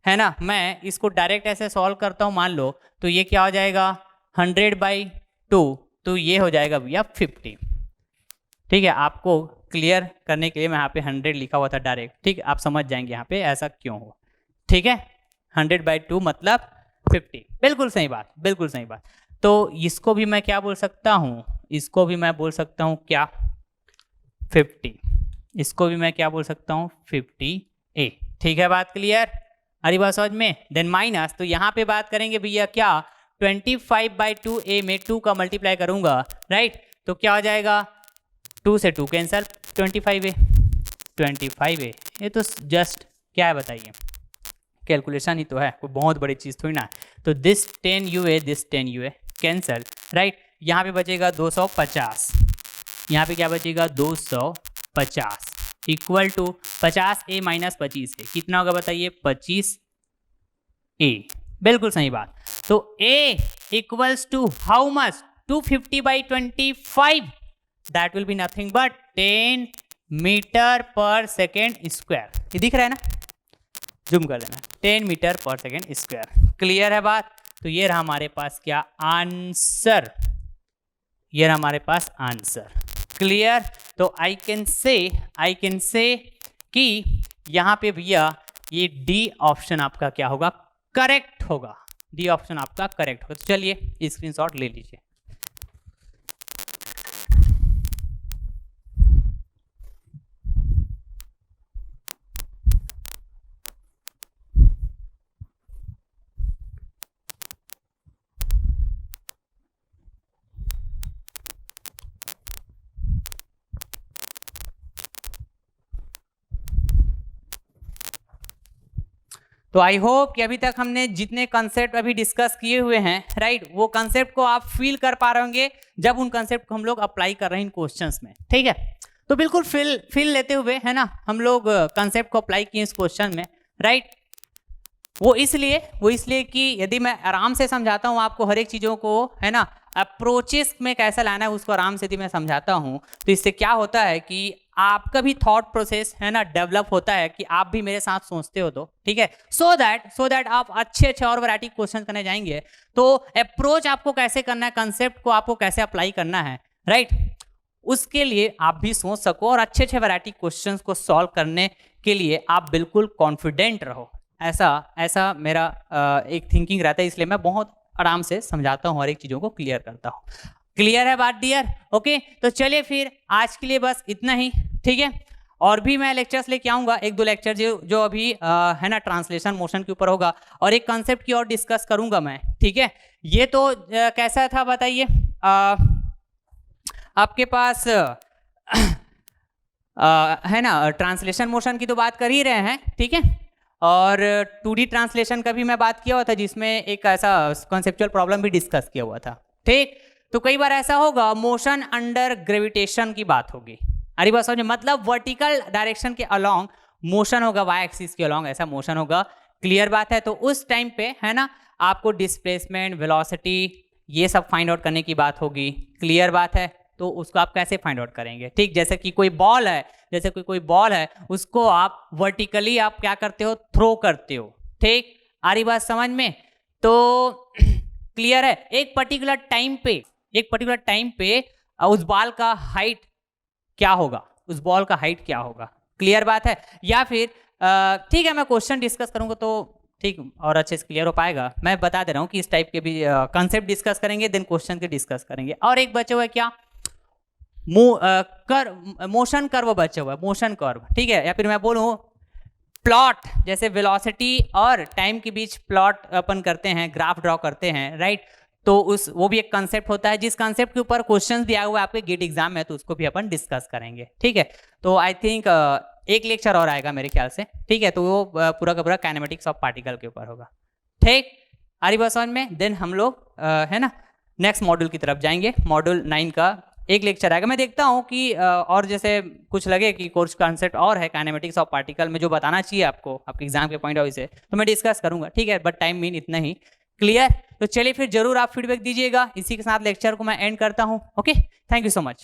Speaker 1: है ना मैं इसको डायरेक्ट ऐसे सॉल्व करता हूँ, मान लो तो ये क्या हो जाएगा 100/2, तो ये हो जाएगा भैया 50, ठीक है। आपको क्लियर करने के लिए मैं यहाँ पे 100 लिखा हुआ था डायरेक्ट, ठीक है, आप समझ जाएंगे यहाँ पे ऐसा क्यों हो, ठीक है। 100/2 मतलब 50, बिल्कुल सही बात, बिल्कुल सही बात। तो इसको भी मैं क्या बोल सकता हूँ, इसको भी मैं बोल सकता हूँ क्या 50, इसको भी मैं क्या बोल सकता हूँ 50a, ठीक है, बात क्लियर, अरे बात समझ में। देन माइनस, तो यहाँ पे बात करेंगे भैया क्या 25/2a में 2 का मल्टीप्लाई करूंगा, राइट। तो क्या हो जाएगा 2 से 2 कैंसल, 25a, ये तो जस्ट क्या है बताइए, कैलकुलेशन ही तो है, कोई बहुत बड़ी चीज़ थोड़ी ना है। तो दिस 10u_a कैंसल, राइट। यहाँ पे बचेगा 250, यहाँ पे क्या बचेगा 250 इक्वल टू 50a - 25a, कितना होगा बताइए 25a, बिल्कुल सही बात। तो a equals to how much 250/25, that will be nothing but 10 meter per second square, ये दिख रहा है ना, जूम कर लेना, 10 मीटर/सेकेंड स्क्वायर, क्लियर है बात। तो ये रहा हमारे पास क्या आंसर, ये रहा हमारे पास आंसर, क्लियर। तो आई कैन से कि यहाँ पे भैया ये डी ऑप्शन आपका क्या होगा, करेक्ट होगा, डी ऑप्शन आपका करेक्ट होगा। तो चलिए स्क्रीनशॉट ले लीजिए। तो आई होप कि अभी तक हमने जितने कंसेप्ट अभी डिस्कस किए हुए हैं, राइट, वो कंसेप्ट को आप फील कर पा रहे होंगे जब उन कंसेप्ट को हम लोग अप्लाई कर रहे हैं इन क्वेश्चंस में, ठीक है। तो बिल्कुल फील लेते हुए है ना हम लोग कंसेप्ट को अप्लाई किए इस क्वेश्चन में, राइट। वो इसलिए कि यदि मैं आराम से समझाता हूँ आपको हर एक चीज़ों को, है ना, अप्रोचेस में कैसा लाना है उसको आराम से यदि मैं समझाता हूँ तो इससे क्या होता है कि आपका भी थॉट प्रोसेस है ना डेवलप होता है कि आप भी मेरे साथ सोचते हो, तो ठीक है, सो दैट आप अच्छे और वैरायटी क्वेश्चन करने जाएंगे तो अप्रोच आपको कैसे करना है, कंसेप्ट को आपको कैसे अप्लाई करना है, राइट, उसके लिए आप भी सोच सको और अच्छे वैरायटी क्वेश्चंस को सॉल्व करने के लिए आप बिल्कुल कॉन्फिडेंट रहो, ऐसा मेरा एक थिंकिंग रहता है। इसलिए मैं बहुत आराम से समझाता हूँ, हर एक चीज़ों को क्लियर करता हूँ। क्लियर है बात डियर, ओके। तो चलिए फिर आज के लिए बस इतना ही, ठीक है। और भी मैं लेक्चर्स लेके आऊँगा, 1-2 लेक्चर जो अभी है ना ट्रांसलेशन मोशन के ऊपर होगा, और एक कंसेप्ट की और डिस्कस करूँगा मैं, ठीक है। ये तो कैसा था बताइए, आपके पास है ना ट्रांसलेशन मोशन की तो बात कर ही रहे हैं, ठीक है, और 2D ट्रांसलेशन का भी मैं बात किया हुआ था जिसमें एक ऐसा कॉन्सेप्चुअल प्रॉब्लम भी डिस्कस किया हुआ था, ठीक। तो कई बार ऐसा होगा मोशन अंडर ग्रेविटेशन की बात होगी, अरे बस समझे, मतलब वर्टिकल डायरेक्शन के अलोंग मोशन होगा, वाई एक्सिस के अलोंग ऐसा मोशन होगा, क्लियर बात है। तो उस टाइम पे है ना आपको डिस्प्लेसमेंट, वेलोसिटी ये सब फाइंड आउट करने की बात होगी, क्लियर बात है। तो उसको आप कैसे फाइंड आउट करेंगे, ठीक, जैसे कि कोई बॉल है, जैसे कोई बॉल है, उसको आप वर्टिकली आप क्या करते हो, थ्रो करते हो, ठीक, आ रही बात समझ में। तो क्लियर है, एक पर्टिकुलर टाइम पे उस बॉल का हाइट क्या होगा, उस बॉल का हाइट क्या होगा, क्लियर बात है। या फिर ठीक है, मैं क्वेश्चन डिस्कस करूंगा तो ठीक और अच्छे से क्लियर हो पाएगा। मैं बता दे रहा हूँ कि इस टाइप के भी कंसेप्ट डिस्कस करेंगे, देन क्वेश्चन के डिस्कस करेंगे। और एक बचे हुआ है क्या, मोशन कर्व बचे हुआ है, मोशन कर्व, ठीक है। या फिर मैं बोलूँ प्लॉट, जैसे वेलोसिटी और टाइम के बीच प्लॉट अपन करते हैं, ग्राफ ड्रॉ करते हैं, राइट। तो वो भी एक कंसेप्ट होता है, जिस कंसेप्ट के ऊपर क्वेश्चंस भी आए हुए आपके गेट एग्जाम में, तो उसको भी अपन डिस्कस करेंगे, ठीक है। तो आई थिंक एक लेक्चर और आएगा मेरे ख्याल से, ठीक है। तो वो पूरा का पूरा काइनेमेटिक्स ऑफ पार्टिकल के ऊपर होगा, ठीक, आ रही बात समझ में। देन हम लोग है ना नेक्स्ट मॉड्यूल की तरफ जाएंगे, मॉड्यूल 9 का एक लेक्चर आएगा। मैं देखता हूँ कि और जैसे कुछ लगे कि कोर्स कॉन्सेप्ट और है काइनेमेटिक्स ऑफ पार्टिकल में जो बताना चाहिए आपको आपके एग्जाम के पॉइंट ऑफ व्यू से, तो मैं डिस्कस करूंगा, ठीक है। बट टाइम मीन इतना ही, क्लियर। तो चलिए फिर जरूर आप फीडबैक दीजिएगा। इसी के साथ लेक्चर को मैं एंड करता हूँ। Okay, thank you so much.